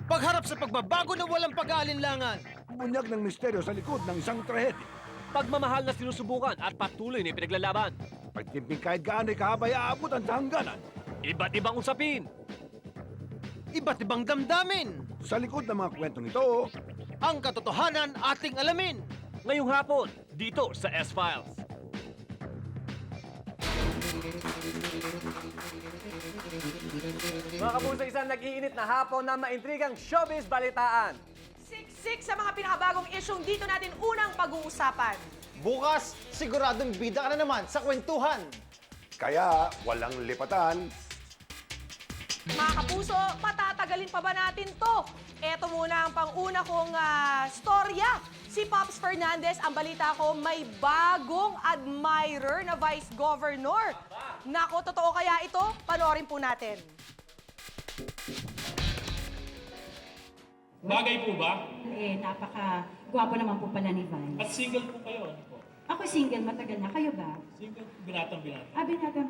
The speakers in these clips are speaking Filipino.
Pagharap sa pagbabago na walang pag-aalinlangan. Bunyag ng misteryo sa likod ng isang trahedya. Pagmamahal na sinusubukan at patuloy na pinaglalaban. Pagtimping kahit gaano'y kahabay aabutan sa hangganan. Iba't ibang usapin. Iba't ibang damdamin. Sa likod ng mga kwentong ito, Ang katotohanan ating alamin. Ngayong hapon, dito sa S-Files. Mga kapuso, isang nag-iinit na hapon na maintrigang showbiz balitaan. Siksik sa mga pinakabagong isyong dito natin unang pag-uusapan. Bukas, siguradong bida ka na naman sa kwentuhan. kaya walang lipatan. Mga kapuso, patatagalin pa ba natin to? Eto muna ang pang-una kong storya. Si Pops Fernandez, ang balita ko, may bagong admirer na Vice Governor. Nako, totoo kaya ito? Panoorin po natin. Bagay po ba? Eh, napaka-gwapo naman po pala ni Vice. At single po kayo, ano po? Ako single, matagal na. Kayo ba? Single, binatang-binata. Ah, binata.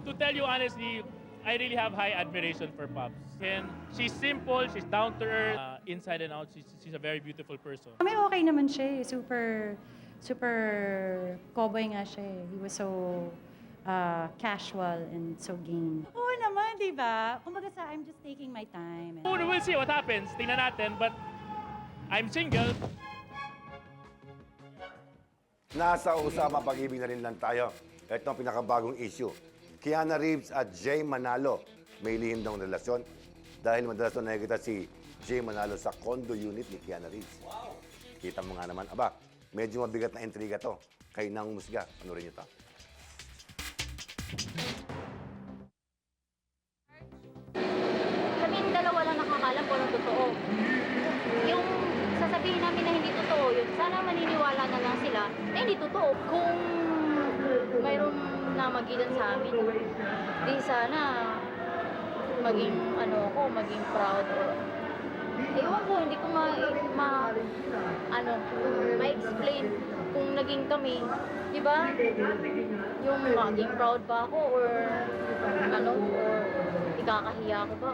To tell you honestly, I really have high admiration for Pops. And she's simple, she's down to earth, inside and out, she's a very beautiful person. May okay naman siya eh. Super cowboy nga siya eh. He was so casual and so game. Oo naman, di ba? Kumbaga sa, I'm just taking my time. We'll see what happens, tingnan natin, but I'm single. Nasa usapang pag-ibig na rin lang tayo. Ito ang pinakabagong issue. Kiana Reeves at Jay Manalo may lihim daw relasyon dahil madalas na nakikita si Jay Manalo sa condo unit ni Kiana Reeves. Wow! Kita mo nga naman, aba, medyo mabigat na intriga to. Kay Nang Musga, panurin niyo to. Kaming dalawa lang nakakalam kung anong totoo. Yung sasabihin namin na hindi totoo yun, sana maniniwala na lang sila na hindi totoo. Kung mayroong namagitan sa amin, di sana maging maging proud or ewan ko, hindi ko ma-explain kung naging kami, di ba? Yung maging proud ba ako or ikakahiya ko ba?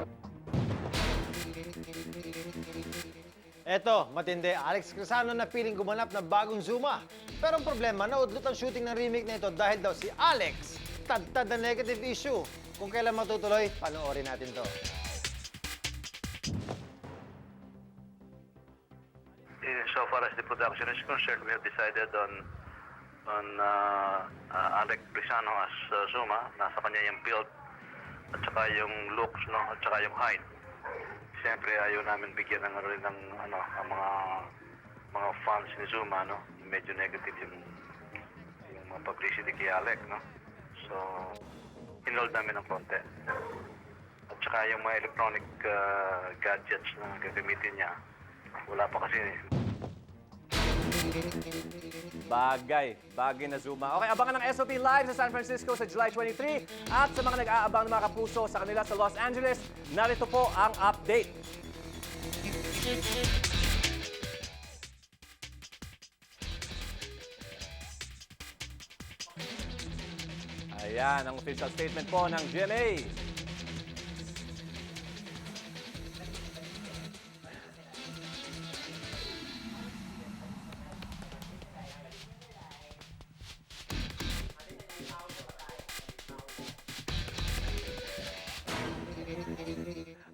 Eto, matindi, Alex Cresano na piling gumanap na bagong Zuma. Pero ang problema, naudlot ang shooting ng remake na ito dahil daw si Alex tad-tad na negative issue. Kung kailan matutuloy, panoorin natin to. So far as the production is concerned, we have decided on Alec Cresano as Zuma. Nasa kanya yung build at saka yung looks, no, at saka yung height. Siyempre ayaw namin bigyan ng ang mga fans ni Zuma, no. Medyo negative yung mga publicity kay Alec, no. So inhold namin ng konti. At saka yung mga electronic gadgets na gagamitin niya, wala pa kasi. Bagay na Zuma. Okay, abangan ng SOP Live sa San Francisco sa July 23. At sa mga nag-aabang ng mga kapuso sa kanila sa Los Angeles, narito po ang update. Ayan, ang official statement po ng GMA.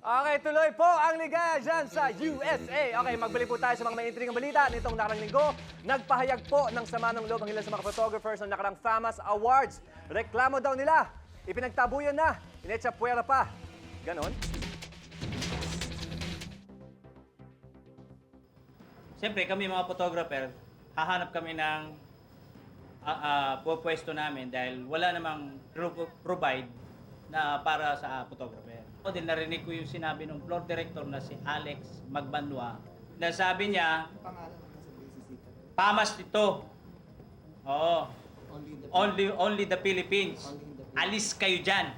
Okay, tuloy po ang ligaya dyan sa USA. Okay, magbalik po tayo sa mga may intrigang balita nitong nakarang linggo. Nagpahayag po ng sama ng loob ang ilan sa mga photographers ng nakarang FAMAS Awards. Reklamo daw nila. Ipinagtabuyan na. Inetsa puwera pa. Ganon. Siyempre, kami mga photographer, hahanap kami ng pwesto namin dahil wala namang provide na para sa photographer. O din narinig ko yung sinabi ng floor director na si Alex Magbanwa na sabi niya, PAMAS ito. Oo. Only the Philippines. Alis kayo dyan.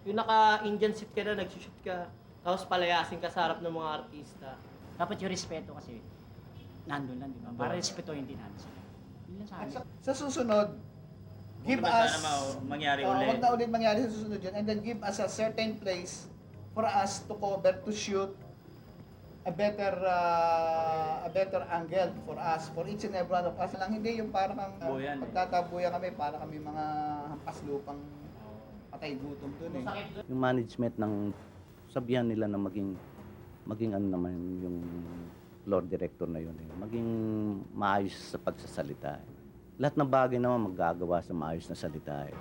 Yung naka-Indian suit ka na, nag-shoot ka, tapos palayasin ka sa harap ng mga artista. Dapat yung respeto kasi nandun lang, di ba? Para respetuhin din natin sila. Yun lang sa amin. Sa susunod, give Huwag na us, sana mangyari ulit. wag na ulit mangyari sa susunod yun, and then give us a certain place for us to cover, to shoot a better angle for us, for each and every one of us lang. Hindi yung parang Buyan, pagtatabuyan kami, para kami mga hampas lupang patay gutom dun eh. Yung management ng sabihan nila na maging ano naman yung floor director na yun eh. Maging maayos sa pagsasalita. Lahat ng bagay naman magagawa sa maayos na salita eh.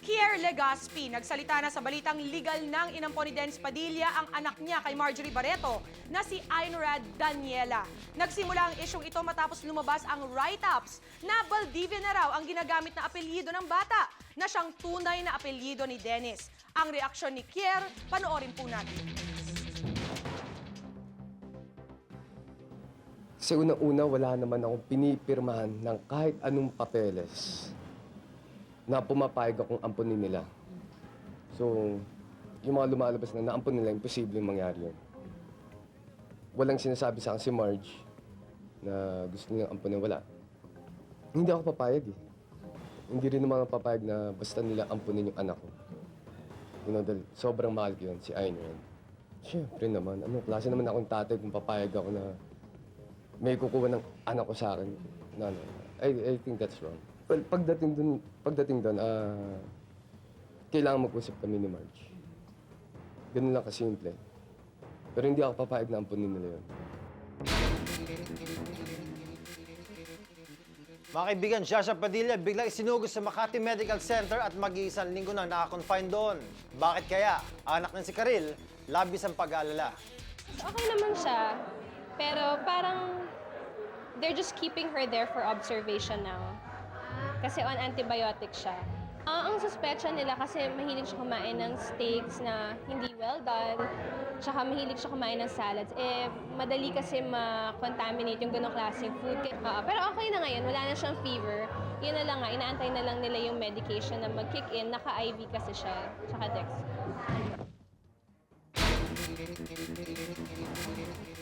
Kier Legaspi, nagsalita na sa balitang legal nang inampon ni Dennis Padilla ang anak niya kay Marjorie Barreto na si Ainrad Daniela. Nagsimula ang isyong ito matapos lumabas ang write-ups na Valdivia na raw ang ginagamit na apelyido ng bata na siyang tunay na apelyido ni Dennis. Ang reaksyon ni Kier, panoorin po natin. Kasi unang-una, wala naman akong pinipirmahan ng kahit anong papeles na pumapayag akong ampunin nila. So, yung mga lumalabas na naampun nila, imposible mangyari yun. Walang sinasabi sa akin si Marge na gusto nilang ampunin, wala. Hindi ako papayag eh. Hindi rin naman ako papayag na basta nila ampunin yung anak ko. You know, dahil sobrang mahal ko yun, si Ainrad. Siyempre naman, anong klase naman akong tatay kung papayag ako na may kukuha ng anak ko sa akin. No. I think that's wrong. Well, pagdating doon, kailangan mag-usap kami ni Marge. Ganun lang kasimple. Pero hindi ako papayag na ampunin nila yun. Mga kaibigan, Shasha Padilla biglang isinugod sa Makati Medical Center at mag-iisang linggo nang nakakonfine doon. Bakit kaya? Anak ng si Karil, labis ang pag-aalala. Okay naman siya, pero parang they're just keeping her there for observation now. Kasi on antibiotic siya. Ang suspecha nila kasi mahilig siya kumain ng steaks na hindi well done, tsaka mahilig siya kumain ng salads. Madali kasi ma-contaminate yung ganong klaseng food. Pero okay na ngayon, wala na siyang fever. Yun na lang nga, inaantay na lang nila yung medication na mag-kick in. Naka-IV kasi siya, tsaka Dex.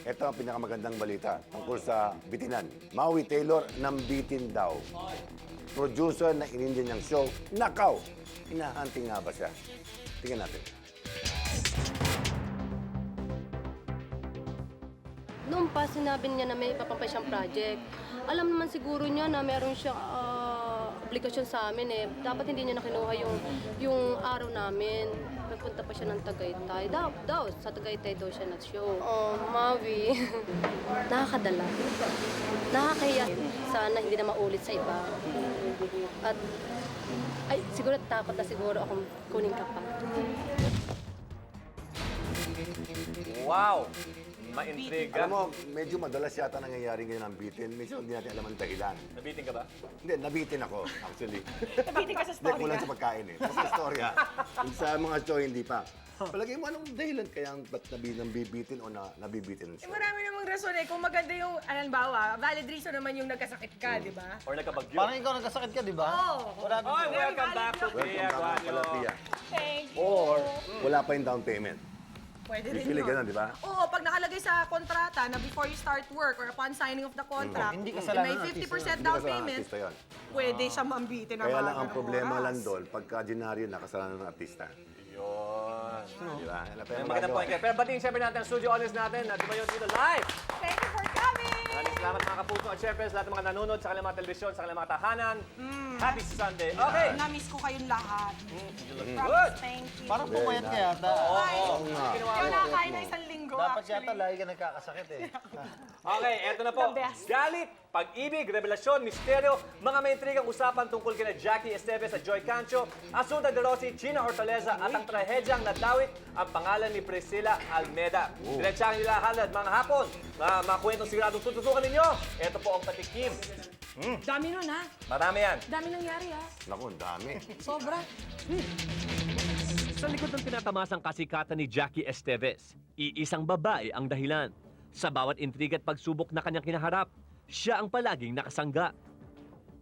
Ito ang pinakamagandang balita tungkol sa bitinan. Maui Taylor nambitin daw. Producer na inindian niyang show, nakaw! Hinahunting nga ba siya? Tingnan natin. Noon pa, sinabi niya na may ipapampay siyang project. Alam naman siguro niya na meron siyang obligasyon sa amin eh. Dapat hindi niya nakinuha yung araw namin. Nagpunta pa siya ng Tagaytay. Daw, sa Tagaytay daw siya nag-show. Oh, Maui. Nakakadala. Nakakahiya. Sana hindi na maulit sa iba. At, siguro takot na siguro akong kunin ka pa. Wow! Maintriga. Alam mo, medyo madalas yata nangyayari ngayon ang bitin. Minsan hindi natin alam ang dahilan. Nabitin ka ba? Hindi, nabitin ako, actually. Nabitin ka sa Hindi, story. kulang sa pagkain eh. Sa storya. Yung sa mga show, hindi pa. Palagay mo, anong dahilan kaya ba't nabibitin o nabibitin ang show? Marami namang rason eh. Kung maganda yung, halimbawa, valid reason naman yung nagkasakit ka, di ba? Or nagkabagyo? Parang ikaw nagkasakit ka, di ba? Oo. Oy, welcome back to Welcome Pia back pala, Guanyo. Pia. Thank you. Or, wala pa yung down payment. Pwede rin Usually yun. ganun, di ba? Oo, pag nakalagay sa kontrata na before you start work or upon signing of the contract, Hindi may kasalanan ng 50% Hindi down kasalanan ng payment, artista yun. pwede siya mambitin ng Kaya mga lang ang ganong problema oras. lang doon, pagka dyaryo na kasalanan ng artista. Yun. Di ba? May magandang point kayo. Pero batiin siyempre natin ang studio audience natin na dumayon dito live. Thank you for coming! Maraming salamat mga kapuso at syempre sa lahat ng mga nanonood sa kanilang mga telebisyon, sa kanilang mga tahanan. Happy Sunday. Okay. Na-miss ko kayong lahat. Good. Thank you. Parang pumayat ka yata. Oo nga. Kaya nakakain na isang linggo Dapat actually. yata lagi ka nagkakasakit eh. Okay, eto na po. The best. Galit, pag-ibig, revelasyon, misteryo, mga may intrigang usapan tungkol kina Jackie Esteves at Joy Cancho, Asunta De Rossi, Gina Hortaleza at ang trahedyang nadawit ang pangalan ni Priscilla Almeda. Diretsyahan nila halad mga hapon. Mga kwentong siguradong tututukan ninyo. Ito po ang patikim. Dami nun ha. Marami yan. Dami nangyari ha. Naku, ang dami. Sobra. Sa likod ng tinatamasang kasikatan ni Jackie Esteves, iisang babae ang dahilan. Sa bawat intriga at pagsubok na kanyang kinaharap, siya ang palaging nakasangga.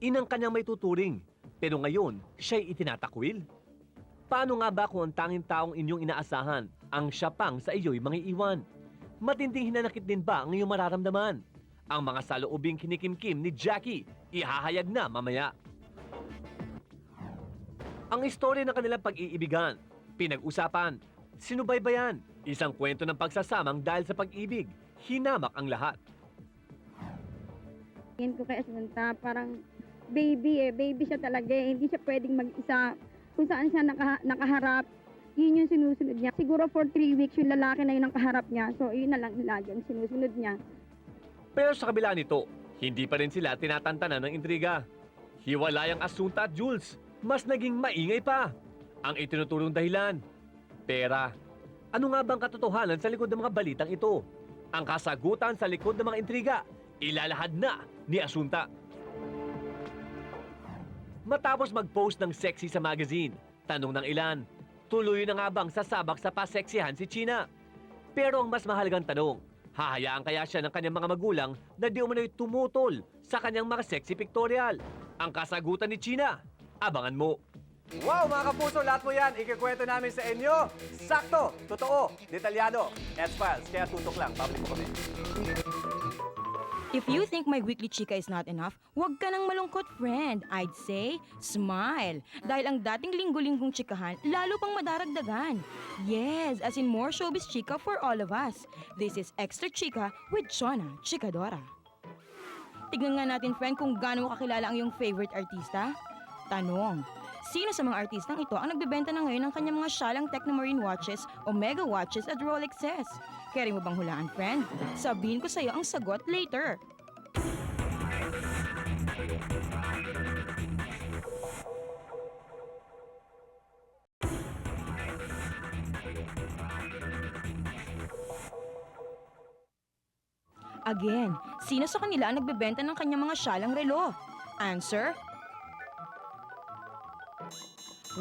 Inang kanyang may tuturing, pero ngayon, siya'y itinatakwil. Paano nga ba kung ang tanging taong inyong inaasahan ang siya pang sa iyo'y mangiiwan? Matinding hinanakit din ba ang iyong mararamdaman? Ang mga saloobing kinikimkim ni Jackie Ihahayag na mamaya. Ang istorya ng kanilang pag-iibigan, pinag-usapan, sinubaybayan, isang kwento ng pagsasamang dahil sa pag-ibig, hinamak ang lahat. Tingin ko kay Asunta, parang baby siya talaga eh. Hindi siya pwedeng mag-isa. Kung saan siya nakaharap, yun yung sinusunod niya. Siguro for 3 weeks, yung lalaki na yun ang kaharap niya. So, yun na lang lagi ang sinusunod niya. Pero sa kabila nito, hindi pa rin sila tinatantanan ng intriga. Hiwalay ang Asunta at Jules. Mas naging maingay pa. Ang itinuturong dahilan, pera. Ano nga bang katotohanan sa likod ng mga balitang ito? Ang kasagutan sa likod ng mga intriga, ilalahad na ni Asunta. Matapos mag-post ng sexy sa magazine, tanong ng ilan, tuloy na nga bang sasabak sa paseksihan si China? Pero ang mas mahalagang tanong, hahayaan kaya siya ng kanyang mga magulang na di umano'y tumutol sa kanyang mga sexy pictorial? Ang kasagutan ni China, abangan mo. Wow, mga kapuso, lahat po yan, ikikwento namin sa inyo. Sakto, totoo, detalyado. X-Files, kaya tutok lang, babalik po kami. If you think my weekly chika is not enough, huwag ka nang malungkot, friend. I'd say, smile. Dahil ang dating linggo-linggong chikahan, lalo pang madaragdagan. Yes, as in more showbiz chika for all of us. This is Extra Chika with Chona Chikadora. Tignan nga natin, friend, kung gaano kakilala ang iyong favorite artista. Tanong, sino sa mga artistang ito ang nagbebenta na ngayon ng kanyang mga syalang Technomarine watches o Mega watches at Rolexes? Kaya mo bang hulaan, friend? Sabihin ko sa'yo ang sagot later. Again, sino sa kanila ang nagbebenta ng kanyang mga syalang relo? Answer?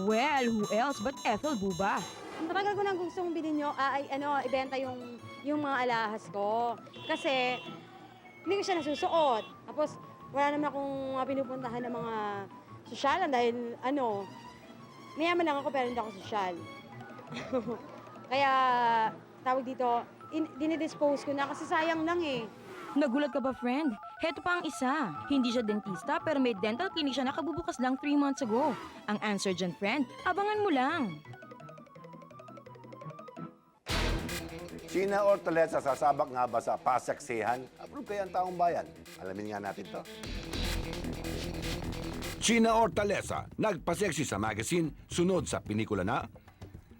Well, who else but Ethel Buba? Matagal ko nang gustong bilhin nyo, ibenta yung mga alahas ko. Kasi, hindi ko siya nasusuot. Tapos, wala naman akong pinupuntahan ng mga sosyalan dahil, mayaman lang ako pero hindi ako sosyal. Kaya, tawag dito, dinidispose ko na kasi sayang lang eh. Nagulat ka ba, friend? Heto pa ang isa. Hindi siya dentista pero may dental clinic siya nakabubukas lang 3 months ago. Ang answer dyan, friend, abangan mo lang. China Hortaleza, sasabak nga ba sa paseksihan? Approve kaya ang taong bayan? Alamin nga natin to. China Hortaleza, nagpaseksi sa magazine, sunod sa pinikula na.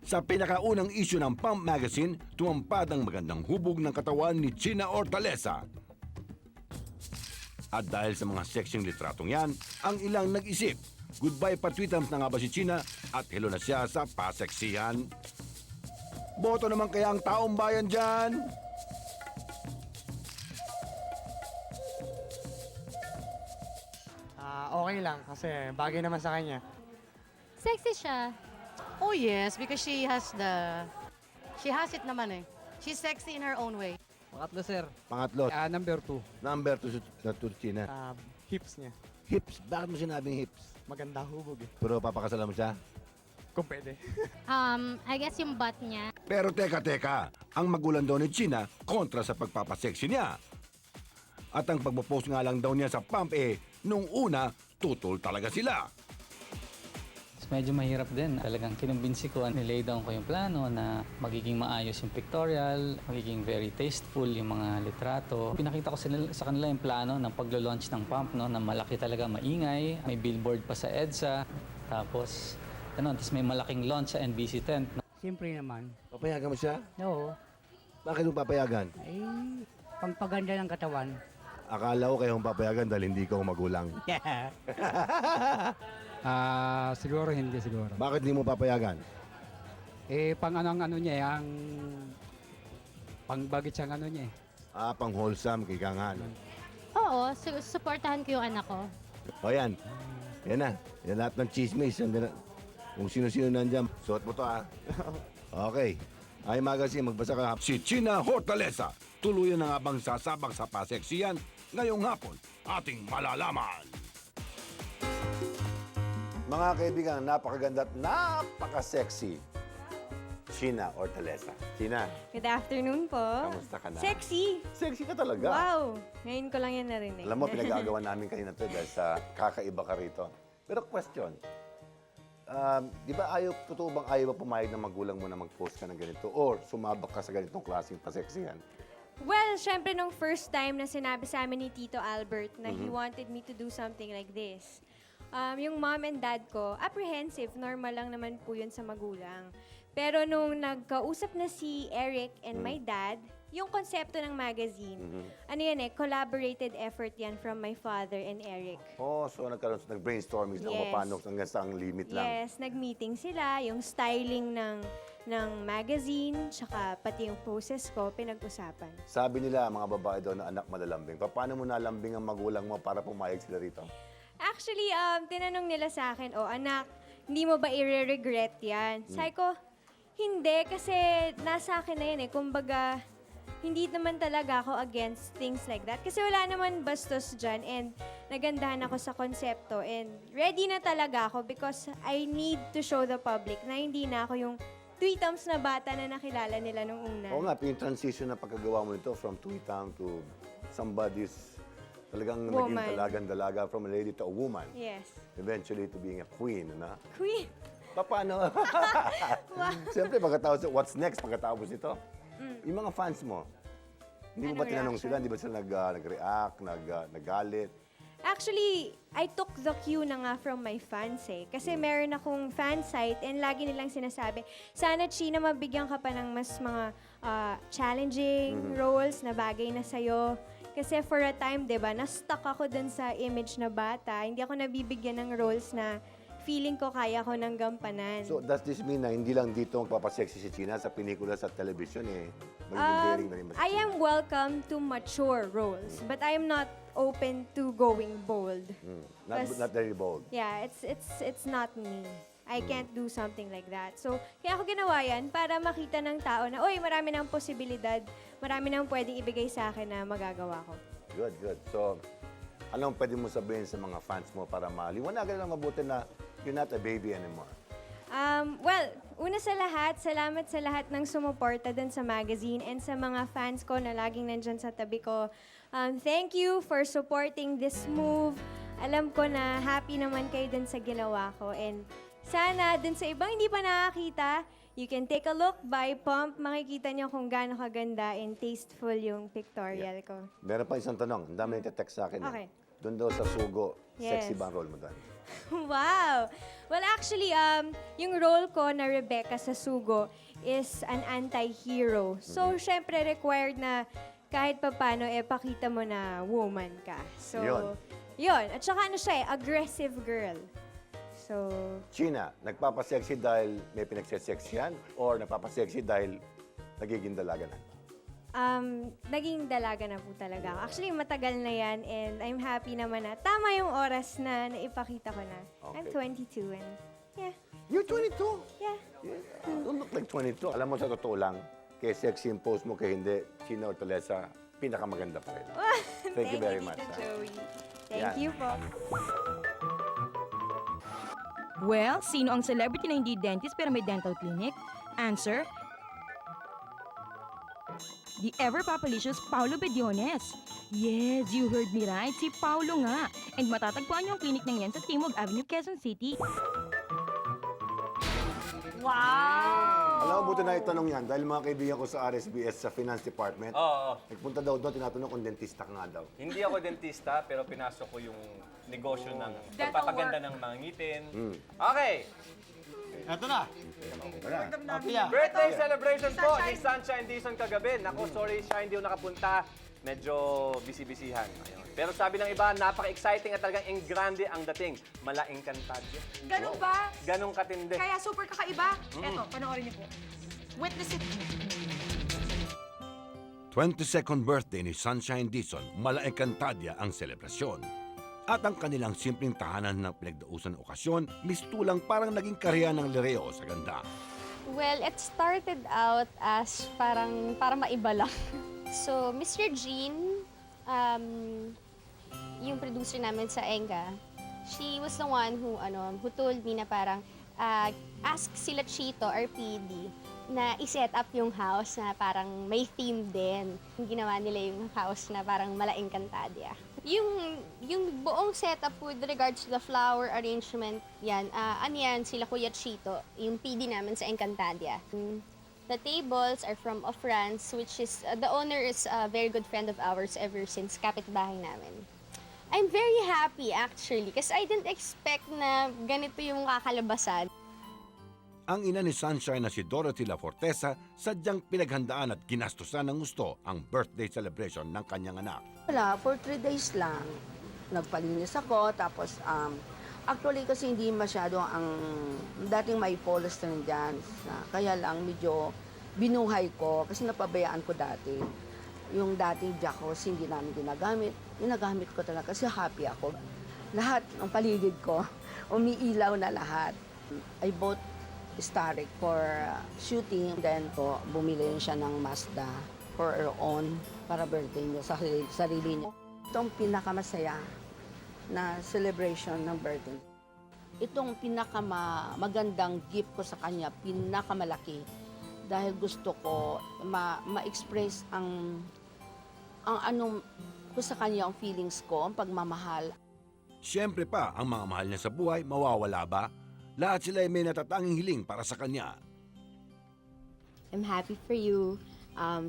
Sa pinakaunang issue ng Pump Magazine, tumampad ang magandang hubog ng katawan ni China Hortaleza. At dahil sa mga sexing litratong yan, ang ilang nag-isip, goodbye patwitams na nga ba si China at hello na siya sa paseksihan? Boto naman kaya ang taong bayan dyan? Okay lang kasi bagay naman sa kanya. Sexy siya. Oh yes, because she has it naman eh. She's sexy in her own way. Pangatlo, sir. Pangatlo. Number 2. Number 2 na China. Hips niya. Hips? Bakit mo sinabing hips? Maganda hubog eh. Pero papakasalan mo siya? Kung pwede. I guess yung butt niya. Pero teka, ang magulang daw ni China kontra sa pagpapaseksi niya. At ang pagpo-post nga lang daw niya sa Pump nung una, tutol talaga sila. Medyo mahirap din. Talagang kinumbinsi ko, nilay down ko yung plano na magiging maayos yung pictorial, magiging very tasteful yung mga litrato. Pinakita ko sa kanila yung plano ng paglo-launch ng Pump, no, na malaki talaga, maingay. May billboard pa sa EDSA. Tapos may malaking launch sa NBC tent. Siyempre naman. Papayagan mo siya? Oo. Bakit mo papayagan? Pangpaganda ng katawan. Akala ko kayong papayagan dahil hindi ko magulang. Siguro hindi siguro. Bakit hindi mo papayagan? Pang ano niya, ang pangbagit siyang niya eh. Pang wholesome, kaya nga. Oo, supportahan ko yung anak ko. O yan. Yan na. Yan lahat ng chismis. Kung sino-sino nandyan, suot mo to Okay. Ay magazine, magbasa ka. Si China Hortaleza, tuluyan na nga bang sasabak sa paseksiyan? Ngayong hapon, ating malalaman. Mga kaibigan, napakaganda at napaka-sexy. China Hortaleza. China, Good afternoon po. kamusta ka na? Sexy! Sexy ka talaga. Wow! Ngayon ko lang yan narinig. Alam mo, pinagagawa namin kanina to dahil sa kakaiba ka rito. Pero question, di ba totoo bang ayaw ba pumayag ng magulang mo na mag-post ka ng ganito? Or sumabak ka sa ganitong klaseng paseksihan? Well, syempre nung first time na sinabi sa amin ni Tito Albert na he wanted me to do something like this, yung mom and dad ko, apprehensive, normal lang naman po yun sa magulang. Pero nung nagkausap na si Eric and my dad, yung konsepto ng magazine, ano yan collaborated effort yan from my father and Eric. Oh, so nag-brainstorming sila kung Yes. paano hanggang sa ang limit lang. Yes, nag-meeting sila, yung styling ng magazine, tsaka pati yung poses ko, pinag-usapan. Sabi nila, mga babae daw na anak malalambing. Paano mo nalambing ang magulang mo para pumayag sila rito? Actually, tinanong nila sa akin, anak, hindi mo ba i-regret yan? Sabi ko, hindi, kasi nasa akin na yan Kumbaga, hindi naman talaga ako against things like that. Kasi wala naman bastos dyan and nagandahan ako sa konsepto and ready na talaga ako because I need to show the public na hindi na ako yung tweetums na bata na nakilala nila nung una. Oo nga, yung transition na pagkagawa mo nito from tweetang to somebody's talagang naging Woman. dalagan-dalaga from a lady to a woman. Yes. Eventually to being a queen, na? Queen! Paano? Siyempre, pagkatapos, what's next pagkatapos ito? Yung mga fans mo, hindi mo ba Anong tinanong reaction? sila? Hindi ba sila nag-react, nagalit? Actually, I took the cue na nga from my fans Kasi meron akong fan site and lagi nilang sinasabi, sana China mabigyan ka pa ng mas mga challenging roles na bagay na sa'yo. Kasi for a time, di ba, na-stuck ako dun sa image na bata. Hindi ako nabibigyan ng roles na feeling ko kaya ko ng gampanan. So, does this mean na hindi lang dito magpapasexy si China sa pelikula sa television magiging daring na rin ba si I China? am welcome to mature roles, but I am not open to going bold. Not very bold. Yeah, it's not me. I can't do something like that. So, kaya ako ginawa yan para makita ng tao na, oy, marami ng posibilidad, marami nang pwedeng ibigay sa akin na magagawa ko. Good, good. So, anong pwede mo sabihin sa mga fans mo para maliwanagan lang mabuti na you're not a baby anymore? Well, una sa lahat, salamat sa lahat ng sumuporta dun sa magazine and sa mga fans ko na laging nandyan sa tabi ko. Thank you for supporting this move. Alam ko na happy naman kayo dun sa ginawa ko. And sana dun sa ibang hindi pa nakakita, you can take a look by Pump. Makikita niyo kung gaano kaganda and tasteful yung pictorial ko. Meron pa isang tanong. Ang dami nagte-text sa akin. Okay. Doon daw sa Sugo, Yes. sexy ba ang role mo doon? Wow! Well, actually, yung role ko na Rebecca sa Sugo is an anti-hero. So, syempre, required na kahit papano, pakita mo na woman ka. So, yun. At saka ano siya aggressive girl. So, China, nagpapasexy dahil may pinagseseksyan or nagpapasexy dahil nagiging dalaga na? naging dalaga na po talaga ako. Actually, matagal na yan and I'm happy naman na tama yung oras na naipakita ko na. I'm 22 and yeah. You're 22? Yeah. You don't look like 22. Alam mo, sa totoo lang, kay sexy yung post mo, kay hindi, China Hortaleza, pinakamaganda pa rin. Thank you very much. Tito Joey. Thank you po. Well, sino ang celebrity na hindi dentist pero may dental clinic? Answer, the ever-papalicious Paulo Bediones. Yes, you heard me right. Si Paulo nga. And matatagpuan niyo ang clinic ng yan sa Timog Avenue, Quezon City. Wow! Alam mo, buti na itanong yan dahil mga kaibigan ko sa RSBS sa Finance Department, Oo. nagpunta daw doon, tinatanong kung dentista ka nga daw. Hindi ako dentista, pero pinasok ko yung negosyo ng Dental pagpapaganda work. ng mga ngitin. Okay. Eto na. Birthday celebration po ni Sunshine Dizon kagabi. Naku, sorry siya, hindi ko nakapunta. Medyo busy-busyhan. Ayun. Pero sabi ng iba, napaka-exciting at talagang engrande ang dating. Malaing kantadyo. Ganun ba? Ganong katindi. Kaya super kakaiba. Eto, panoorin niyo po. Witness it. 22nd birthday ni Sunshine Dizon, Malaeng Kantadya ang selebrasyon. At ang kanilang simpleng tahanan ng pinagdausan ng okasyon, mistulang parang naging karya ng Lereo sa ganda. Well, it started out as parang para maiba lang. So, Mr. Jean, yung producer namin sa Enga, she was the one who told me na parang ask sila Chito or PD na i-set up yung house na parang may theme din. Ginawa nila yung house na parang Mala Encantadia. Yung buong setup with regards to the flower arrangement, yan, sila Kuya Chito, yung PD namin sa Encantadia. The tables are from France, which is, the owner is a very good friend of ours ever since kapitbahay namin. I'm very happy actually, kasi I didn't expect na ganito yung kakalabasan. Ang ina ni Sunshine na si Dorothy La Fortesa sadyang pinaghandaan at ginastusan ng gusto ang birthday celebration ng kanyang anak. Wala, for 3 days lang. Nagpalinis ako, tapos actually kasi hindi masyado ang dating may polyester dyan. Kaya lang medyo binuhay ko kasi napabayaan ko dati. Yung dating jackos hindi namin ginagamit. Ginagamit ko talaga kasi happy ako. Lahat ng paligid ko, umiilaw na lahat. I bought Starrick for shooting. Then po, bumili rin siya ng Mazda for her own para birthday niya sa sarili niya. Itong pinakamasaya na celebration ng birthday. Itong pinakamagandang gift ko sa kanya, pinakamalaki. Dahil gusto ko ma-express ang anong ko sa kanya, ang feelings ko, ang pagmamahal. Siyempre pa, ang mga mahal niya sa buhay, mawawala ba? Lahat sila ay may natatanging hiling para sa kanya. I'm happy for you,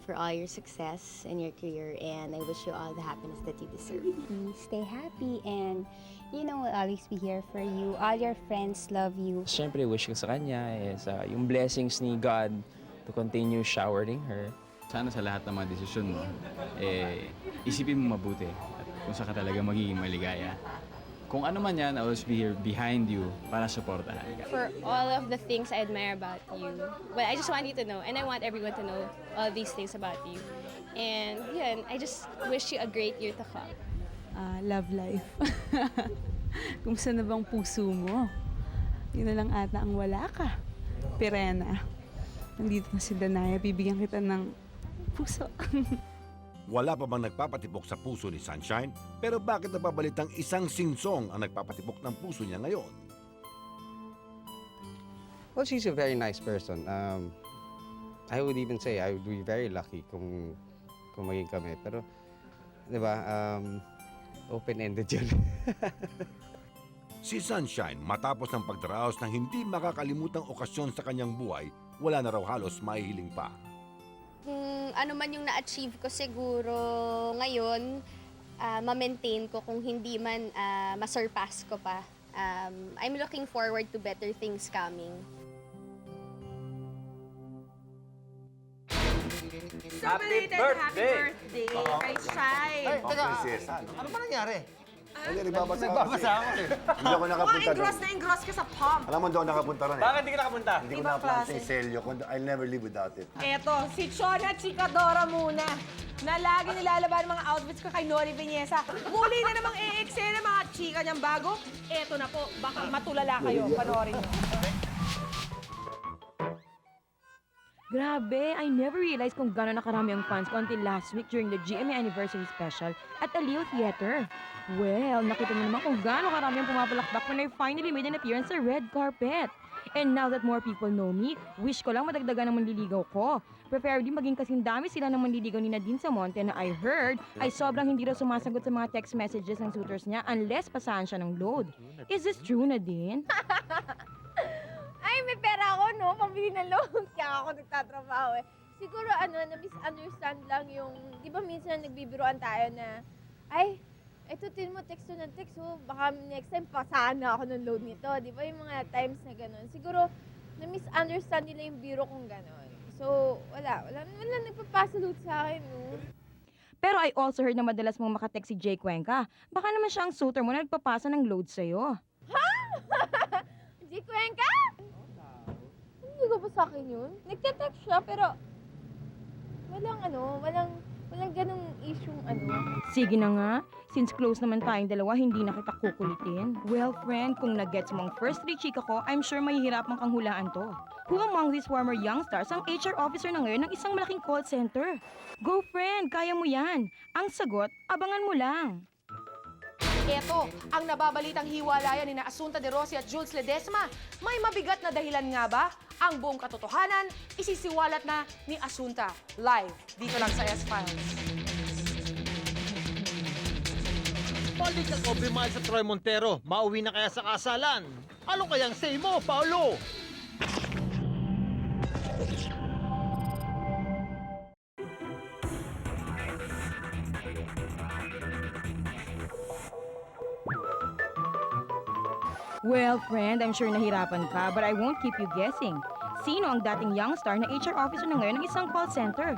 for all your success in your career, and I wish you all the happiness that you deserve. Stay happy and you know we'll always be here for you. All your friends love you. Siyempre, wish ko sa kanya is yung blessings ni God to continue showering her. Sana sa lahat ng mga desisyon mo, isipin mo mabuti at kung saan ka talaga magiging maligaya. Kung ano man yan, I'll always be here behind you para supportahan ka. For all of the things I admire about you, well, I just want you to know, and I want everyone to know all these things about you. And yun, I just wish you a great year to come. Love life. Kumusta na bang puso mo? Yun na lang ata ang wala ka. Pirena. Nandito na si Danaya, bibigyan kita ng puso. Wala pa bang nagpapatibok sa puso ni Sunshine? Pero bakit napabalitang isang singsong ang nagpapatibok ng puso niya ngayon? Well, she's a very nice person. I would even say I would be very lucky kung maging kami. Pero, di ba, open-ended yun. Si Sunshine, matapos ng pagdaraos ng hindi makakalimutang okasyon sa kanyang buhay, wala na raw halos mahihiling pa. Kung ano man yung na-achieve ko siguro ngayon, ma-maintain ko kung hindi man ma-surpass ko pa. I'm looking forward to better things coming. Happy birthday kay Shai! Ay, prinsesa, Ano ba nangyari? Ay, nagbabasa Nagbabasa ako eh. Hindi ako nakapunta doon. engross ka sa pump. Alam mo, doon nakapunta ron eh. Bakit hindi ka nakapunta? Hindi ko Ibang nakaplan klase. sa Celio. I'll never live without it. Eto, si Chona Chikadora muna, na lagi nilalaban mga outfits ko kay Nori Viñesa. Muli na namang i-eksena mga chika niyang bago. Eto na po, baka matulala kayo. Panoorin niyo. Grabe, I never realized kung gano'n nakarami ang fans ko until last week during the GMA Anniversary Special at Aliw Theater. Well, nakita niyo naman kung gano'n karami ang pumapalakpak when I finally made an appearance sa red carpet. And now that more people know me, wish ko lang madagdagan ang manliligaw ko. Preferably maging kasing dami sila ng manliligaw ni Nadine Samonte na I heard ay sobrang hindi raw sumasagot sa mga text messages ng suitors niya unless pasahan siya ng load. Is this true, Nadine? Ay, may pera ako, no? Pambili ng loan. Kaya ako nagtatrabaho eh. Siguro, na-misunderstand lang yung... Di ba minsan nagbibiroan tayo na, ay, eto, tin mo, text to ng text, oh. Baka next time, pasahan na ako ng load nito. Di ba yung mga times na gano'n? Siguro, na-misunderstand nila yung biro kong gano'n. So, wala nagpapasa-load sa akin, no? Pero I also heard na madalas mong makatext si Jay Cuenca. Baka naman siya ang suitor mo na nagpapasa ng load sa'yo. Di Cuenca? Hindi ko pa sa akin yun. Nagte-text siya, pero walang ganong issue, Sige na nga, since close naman tayong dalawa, hindi na kita kukulitin. Well, friend, kung nag-gets mo ang first 3 chika ko, I'm sure mahihirapan kang hulaan to. Who among these former young stars ang HR officer na ngayon ng isang malaking call center? Go, friend! Kaya mo yan! Ang sagot, abangan mo lang! Eto, ang nababalitang hiwalayan ni Asunta de Rossi at Jules Ledesma. May mabigat na dahilan nga ba? Ang buong katotohanan, isisiwalat na ni Asunta. Live, dito lang sa S-Files. Balik ang Aubrey Miles sa Troy Montero. Mauwi na kaya sa kasalan? Ano kayang say mo, Paolo? Well, friend, I'm sure nahirapan ka, but I won't keep you guessing. Sino ang dating young star na HR officer na ngayon ng isang call center?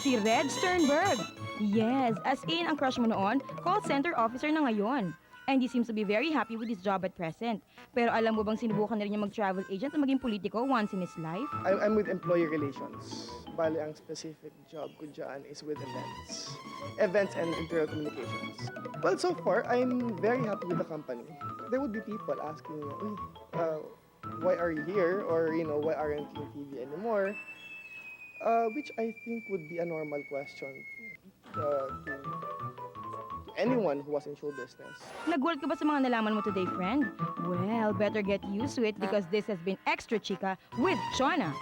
Si Red Sternberg. Yes, as in ang crush mo noon, call center officer na ngayon. And he seems to be very happy with his job at present. Pero alam mo bang sinubukan na rin niya mag-travel agent at maging politiko once in his life? I'm with employee relations. Bali, ang specific job ko dyan is with events. Events and imperial communications. Well, so far, I'm very happy with the company. There would be people asking me, why are you here? Or, why aren't you in TV anymore? Which I think would be a normal question to anyone who was in show business. Nagulat ka ba sa mga nalaman mo today, friend? Well, better get used to it because this has been Extra Chika with Shona.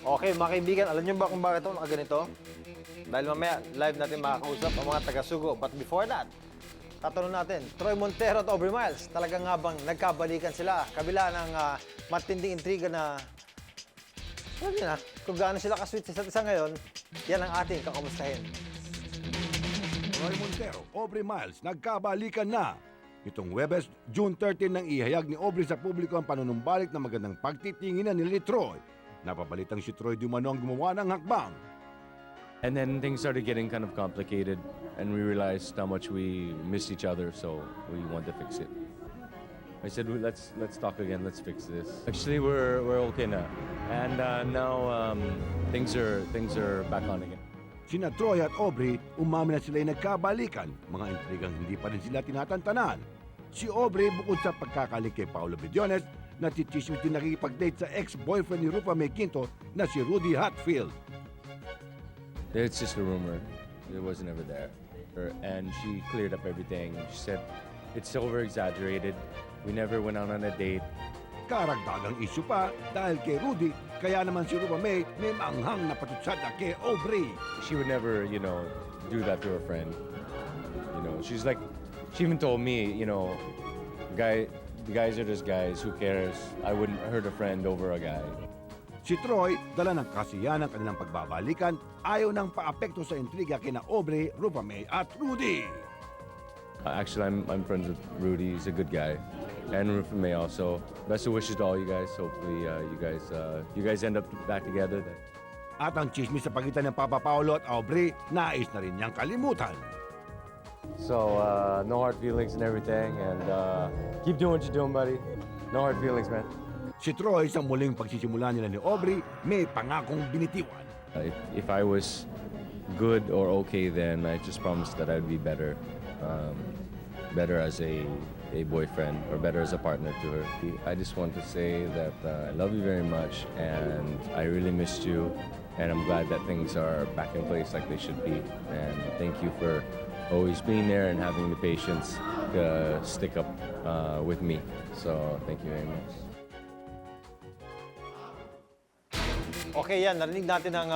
Okay, mga kaibigan, alam niyo ba kung bakit ito nakaganito? Dahil mamaya, live natin makakausap ang mga taga-Sugo. But before that, tatanong natin, Troy Montero at Aubrey Miles, talaga nga bang nagkabalikan sila? Kabila ng matinding intriga na, alam niyo na, kung gaano sila ka-sweet sa isa't isa ngayon, yan ang ating kakamustahin. Troy Montero, Aubrey Miles, nagkabalikan na. Itong Huwebes, June 13 nang ihayag ni Aubrey sa publiko ang panunumbalik ng magandang pagtitinginan ni Troy. Napabalitang si Troy Dumano ang gumawa ng hakbang. And then things started getting kind of complicated, and we realized how much we missed each other, so we wanted to fix it. I said, let's talk again, let's fix this. Actually, we're okay now, and now things are back on again. Sina Troy at Aubrey, umamin na sila'y nagkabalikan. Mga intrigang hindi pa rin sila tinatantanan. Si Aubrey, bukod sa pagkakalik kay Paolo Bediones, natitsismis din nakikipag-date sa ex-boyfriend ni Rufa May Quinto na si Rudy Hatfield. It's just a rumor. It wasn't ever there. And she cleared up everything. She said, it's over-exaggerated. We never went out on a date. Karagdagang issue pa dahil kay Rudy, kaya naman si Rufa May may manghang na patutsada kay Aubrey. She would never, do that to her friend. She's like, she even told me, the guys are just guys, who cares? I wouldn't hurt a friend over a guy. Si Troy, dala ng kasiyahan ng kanilang pagbabalikan, ayaw nang paapekto sa intriga kina Aubrey, Rufa May at Rudy. Actually, I'm friends with Rudy. He's a good guy. And Rufa May also. Best of wishes to all you guys. Hopefully, you guys end up back together. At ang chismis sa pagitan ng Papa Paolo at Aubrey, nais na rin niyang kalimutan. So, no hard feelings and everything. And keep doing what you're doing, buddy. No hard feelings, man. Si Troy, sa muling pagsisimula nila ni Aubrey, may pangakong binitiwan. If I was good or okay, then I just promised that I'd be better. Better as a boyfriend or better as a partner to her. I just want to say that I love you very much and I really missed you and I'm glad that things are back in place like they should be. And thank you for always being there and having the patience to stick up with me. So thank you very much. Okay yan, narinig natin ang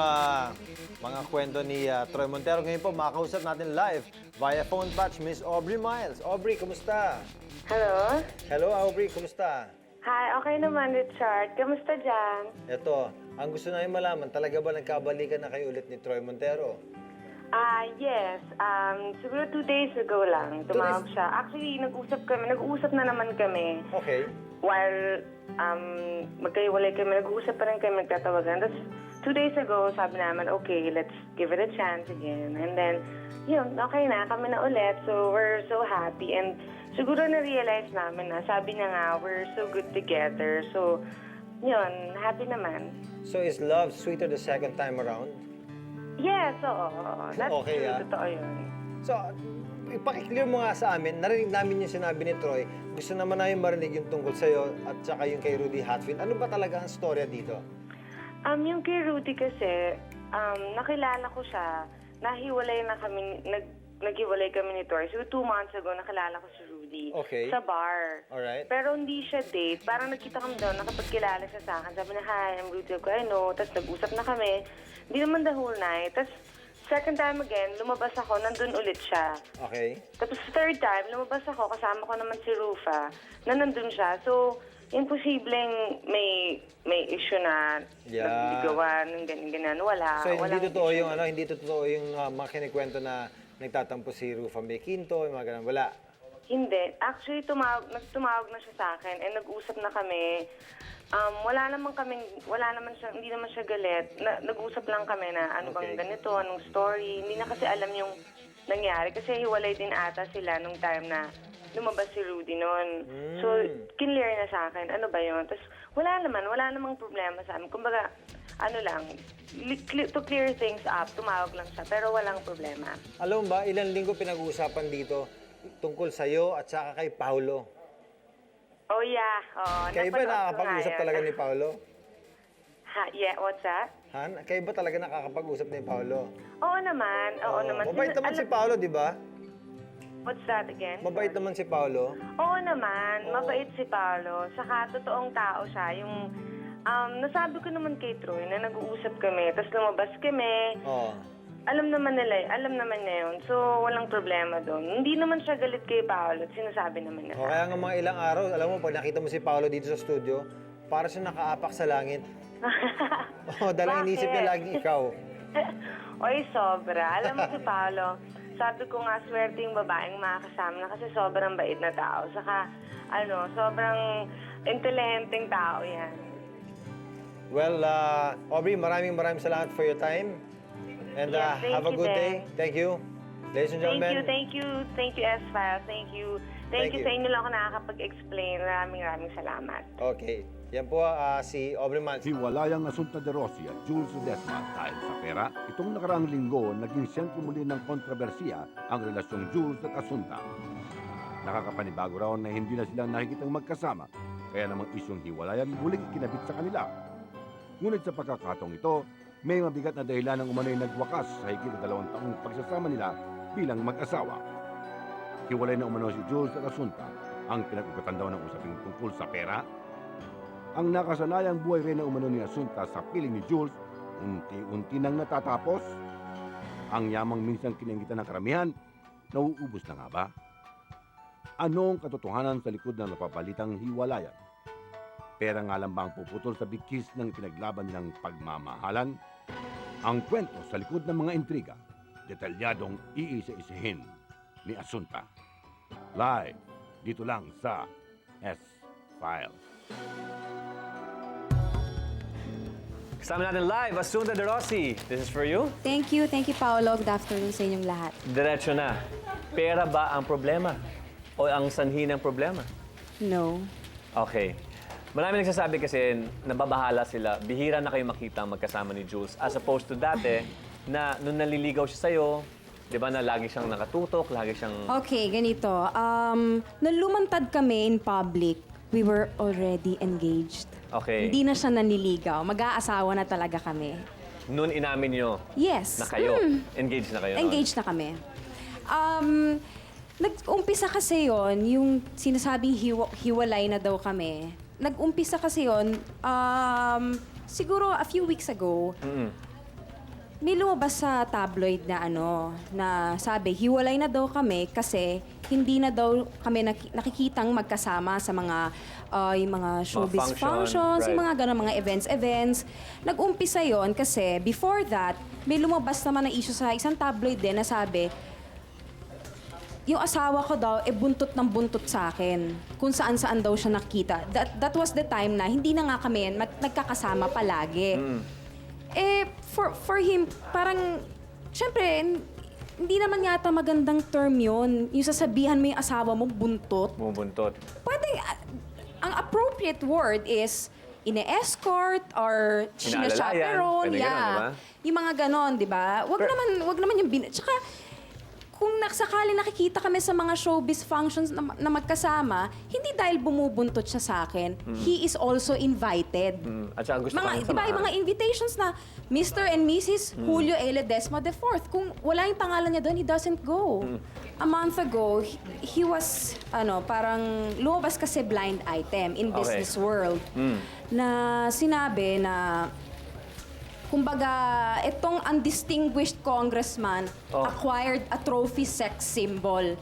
mga kwento ni Troy Montero. Ngayon po, makakausap natin live via phone patch, Miss Aubrey Miles. Aubrey, kumusta? Hello? Hello, Aubrey, kumusta? Hi, okay naman, Richard. Kamusta dyan? Ito, ang gusto namin malaman, talaga ba nagkabalikan na kayo ulit ni Troy Montero? Yes. Siguro 2 days ago lang, tumawag siya. Actually, nag-uusap na naman kami. Okay. While magkahiwalay kami, nag-uusap pa rin kami, nagtatawagan. Tapos 2 days ago, sabi namin, okay, let's give it a chance again. And then, yun, okay na, kami na ulit. So, we're so happy. And siguro na-realize namin na, sabi niya nga, we're so good together. So, yun, happy naman. So, is love sweeter the second time around? Yes, oo. That's Okay, true. Totoo yun. So, ipakiclear mo nga sa amin, narinig namin yung sinabi ni Troy, gusto naman namin marinig yung tungkol sa'yo at saka yung kay Rudy Hatfield. Ano ba talaga ang storya dito? Yung kay Rudy kasi, nakilala ko siya nahiwalay na kami, naghiwalay kami ni Tori. So 2 months ago, nakilala ko si Rudy. Okay. Sa bar. Alright. Pero hindi siya date. Parang nagkita kami doon, nakapagkilala siya sa akin. Sabi na, hi, I'm Rudy. Ko, I know. Tapos nag-usap na kami. Hindi naman the whole night. Tapos second time again, lumabas ako, nandun ulit siya. Okay. Tapos third time, lumabas ako, kasama ko naman si Rufa, na nandun siya. So, imposibleng may issue na nagligawan, ganyan. Wala. So, Walang hindi totoo issue. yung, hindi totoo yung mga kinikwento na nagtatampo si Rufa May Quinto, yung mga ganun. Wala. Hindi. Actually, nagtumawag na siya sa akin and nag-usap na kami. Wala naman siya, hindi naman siya galit. Nag-usap lang kami na ano bang ganito, anong story. Hindi na kasi alam yung nangyari kasi hiwalay din ata sila nung time na lumabas si Rudy noon. So, kinlear na sa akin, ano ba yun? Tapos, wala namang problema sa amin. Kumbaga, ano lang, to clear things up, tumawag lang siya, pero walang problema. Alam mo ba, ilang linggo pinag-uusapan dito tungkol sa'yo at saka kay Paulo. Oh, yeah. Oh, Kayo ba napanood ko nakakapag-usap nga yun. talaga ni Paulo? Yeah, what's that? Han, kayo ba talaga nakakapag-usap ni Paulo? Oo naman. Mabait naman si Paulo, di ba? What's that again? Mabait naman si Paulo. Oo naman, mabait si Paolo. Saka totoong tao siya. Yung, nasabi ko naman kay Troy na nag-uusap kami, tapos lumabas kami. Oo. Alam naman niya yun. So, walang problema doon. Hindi naman siya galit kay Paolo. Sinasabi naman niya. O kaya nga mga ilang araw, alam mo, pag nakita mo si Paulo dito sa studio, para siya nakaapak sa langit. Dahil ang inisip niya lagi ikaw. Oy, sobra. Alam mo si Paolo, sabi ko nga, swerte yung babaeng makakasama na kasi sobrang bait na tao. Saka, sobrang intelihenteng tao yan. Well, Aubrey, maraming salamat for your time. And Yes, thank have a you good din. day. Thank you. Ladies and gentlemen. Thank you, S-File. Thank you. Thank you sa inyo lang ako nakakapag-explain. Maraming salamat. Okay. Yan po si Aubrey Manson. Hiwalayang Asunta de Rossi at Jules Ledesma dahil sa pera. Itong nakaraang linggo, naging sentro muli ng kontrobersiya ang relasyong Jules at Asunta. Nakakapanibago raw na hindi na silang nakikitang magkasama, kaya namang isyong hiwalayan muling ikinabit sa kanila. Ngunit sa pagkakataong ito, may mabigat na dahilan ng umano'y nagwakas sa higit na 2 taong pagsasama nila bilang mag-asawa. Hiwalay na umano si Jules at Asunta, ang pinag-ugatan daw ng usaping tungkol sa pera. Ang nakasanayang buhay rin na umano ni Asunta sa piling ni Jules, unti-unti nang natatapos. Ang yamang minsang kinanggitan ng karamihan, nauubos na nga ba? Anong katotohanan sa likod ng napapalitang hiwalayan? Pera nga lang ba ang puputol sa bikis ng pinaglaban nilang pagmamahalan? Ang kwento sa likod ng mga intriga, detalyadong iisa-isahin ni Asunta. Live, dito lang sa S-Files. Kasama natin live, Asunta de Rossi. This is for you. Thank you, Paolo. Good afternoon sa inyong lahat. Diretso na. Pera ba ang problema? O ang sanhi ng problema? No. Okay. Marami nagsasabi kasi nababahala sila. Bihira na kayo makita magkasama ni Jules. As opposed to dati, na nung naliligaw siya sa'yo, di ba na lagi siyang nakatutok, lagi siyang... Okay, ganito. Nung lumantad kami in public, we were already engaged. Okay. Hindi na siya nanliligaw. Mag-aasawa na talaga kami. Noon inamin niyo Yes. na kayo. Engaged na kayo noon? Engaged na kami. Nag-umpisa kasi yon yung sinasabing hiwalay na daw kami. Nag-umpisa kasi yon siguro a few weeks ago. May lumabas sa tabloid na na sabi, hiwalay na daw kami kasi hindi na daw kami nakikitang magkasama sa mga yung mga showbiz functions, yung mga ganun, mga events. Nag-umpisa yon kasi before that, may lumabas naman na issue sa isang tabloid din na sabi, yung asawa ko daw, buntot ng buntot sa akin. Kung saan-saan daw siya nakita. That was the time na hindi na nga kami nagkakasama palagi. For him, parang, syempre, hindi naman yata magandang term yun. Yung sasabihan mo yung asawa mo, buntot. Bumubuntot. Pwede, ang appropriate word is ine-escort or sinachaperon. Pwede ganun, di ba? Yung mga ganon, di ba? Wag naman yung tsaka, kung sakali nakikita kami sa mga showbiz functions na magkasama, hindi dahil bumubuntot siya sa akin, he is also invited. At saka gusto Mga, kang di ba, yung mga invitations na Mr. and Mrs. Julio A. Ledesma IV. Kung wala yung pangalan niya doon, he doesn't go. A month ago, he was, parang lumabas kasi blind item in Okay. business world na sinabi na kumbaga, itong undistinguished congressman acquired a trophy sex symbol.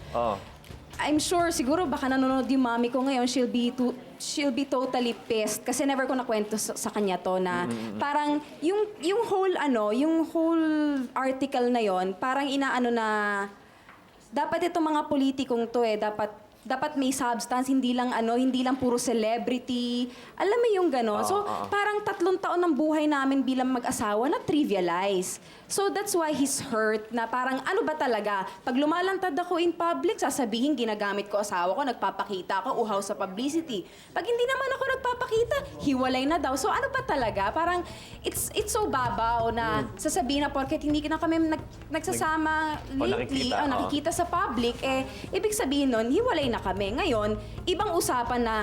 I'm sure, siguro baka nanonood yung mami ko ngayon, she'll be totally pissed kasi never ko nakwento sa kanya to na parang yung whole article na yon, parang inaano na dapat itong mga politikong to dapat may substance, hindi lang puro celebrity. Alam mo yung gano'n? So, parang 3 taon ng buhay namin bilang mag-asawa na trivialize. So, that's why he's hurt na parang ano ba talaga? Pag lumalantad ako in public, sasabihin ginagamit ko asawa ko, nagpapakita ako, uhaw sa publicity. Pag hindi naman ako nagpapakita, hiwalay na daw. So, ano ba talaga? Parang it's so babaw na sasabihin na porket hindi na kami nagsasama lately, nakikita sa public, ibig sabihin nun, hiwalay na kami. Ngayon, ibang usapan na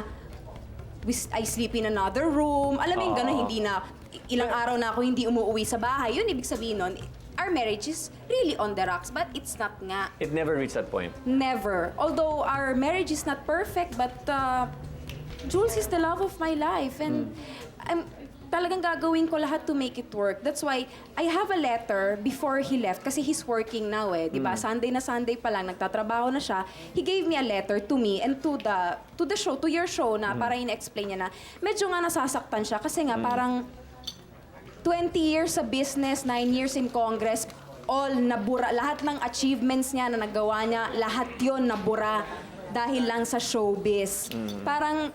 I sleep in another room. Alam mo yung gano'n, hindi na ilang araw na ako hindi umuwi sa bahay. Yun, ibig sabihin nun, our marriage is really on the rocks, but it's not nga. It never reached that point. Never. Although our marriage is not perfect, but Jules is the love of my life. And talagang gagawin ko lahat to make it work. That's why I have a letter before he left kasi he's working now di ba? Sunday na Sunday pa lang, nagtatrabaho na siya. He gave me a letter to me and to the show, to your show na para ina-explain niya na medyo nga nasasaktan siya kasi nga parang 20 years sa business, 9 years in Congress, all nabura. Lahat ng achievements niya na nagawa niya, lahat yon nabura dahil lang sa showbiz. Parang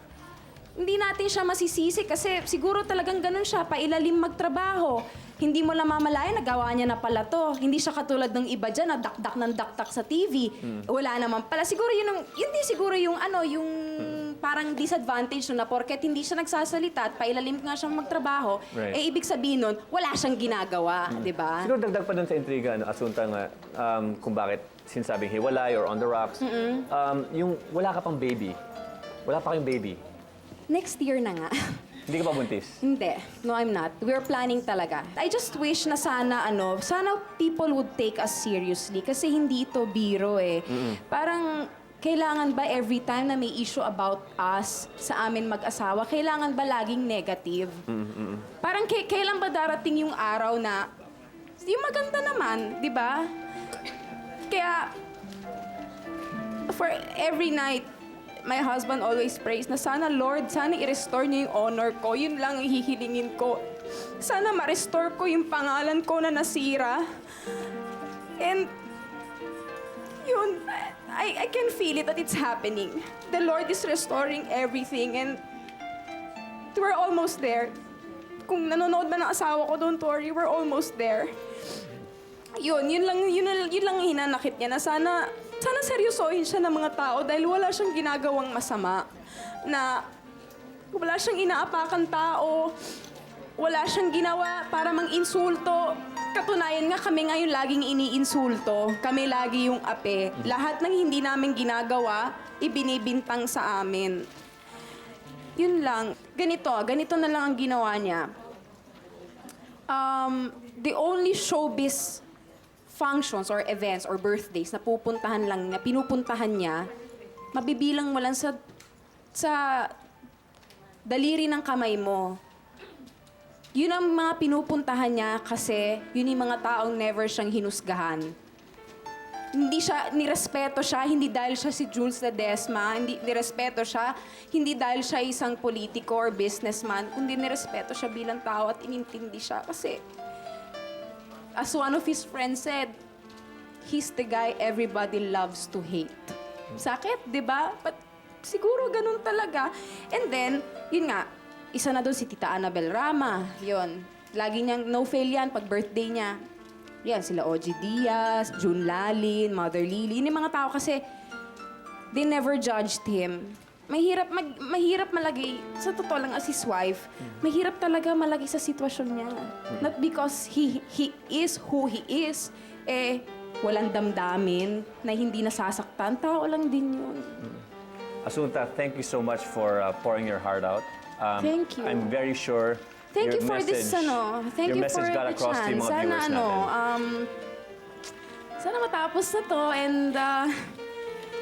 hindi natin siya masisisi kasi siguro talagang ganun siya, pailalim magtrabaho. Hindi mo lang mamalayan, nagawa niya na pala to. Hindi siya katulad ng iba dyan na dakdak ng dakdak sa TV. Wala naman pala. Siguro yun din siguro yung parang disadvantage na porket hindi siya nagsasalita at pailalim nga siyang magtrabaho, ibig sabihin nun, wala siyang ginagawa, di ba? Siguro dagdag pa dun sa intriga, asunta nga kung bakit sinasabing hiwalay or on the rocks. Yung wala ka pang baby. Wala pa kayong baby. Next year na nga. Hindi ka pa buntis? Hindi. No, I'm not. We're planning talaga. I just wish na sana people would take us seriously kasi hindi ito biro Parang kailangan ba every time na may issue about us sa amin mag-asawa, kailangan ba laging negative? Parang kailan ba darating yung araw na yung maganda naman, di ba? Kaya for every night, my husband always prays na sana, Lord, sana i-restore niyo yung honor ko. Yun lang ang hihilingin ko. Sana ma-restore ko yung pangalan ko na nasira. And yun, I can feel it that it's happening. The Lord is restoring everything and we're almost there. Kung nanonood ba ng asawa ko, don't worry, we're almost there. Yun lang ang hinanakit niya na sana seryosohin siya ng mga tao dahil wala siyang ginagawang masama. Na wala siyang inaapakan tao, wala siyang ginawa para mang-insulto. Katunayan nga kami ngayon laging iniinsulto. Kami lagi yung ape. Lahat ng hindi namin ginagawa, ibinibintang sa amin. Yun lang. Ganito na lang ang ginawa niya. The only showbiz functions or events or birthdays na pinupuntahan niya, mabibilang mo lang sa daliri ng kamay mo. Yun ang mga pinupuntahan niya kasi yun yung mga taong never siyang hinusgahan. Nirespeto siya, hindi dahil siya si Jules Ledesma, nirespeto siya, hindi dahil siya isang politiko or businessman, kundi nirespeto siya bilang tao at inintindi siya kasi as one of his friends said, he's the guy everybody loves to hate. Sakit, di ba? But siguro ganun talaga. And then, yun nga, isa na doon si Tita Annabel Rama. Yun. Lagi niyang no-fail yan pag birthday niya. Yan, sila Ogie Diaz, June Lalin, Mother Lily. Yun yung mga tao kasi they never judged him. Mahirap malagay, sa totoo lang as his wife, mahirap talaga malagay sa sitwasyon niya. Not because he is who he is, walang damdamin, na hindi nasasaktan, tao lang din yun. Asunta, thank you so much for pouring your heart out. Thank you. I'm very sure Thank your you for message, this, thank your you for message got the across to yung chance. mga Sana, viewers natin. sana matapos na to and,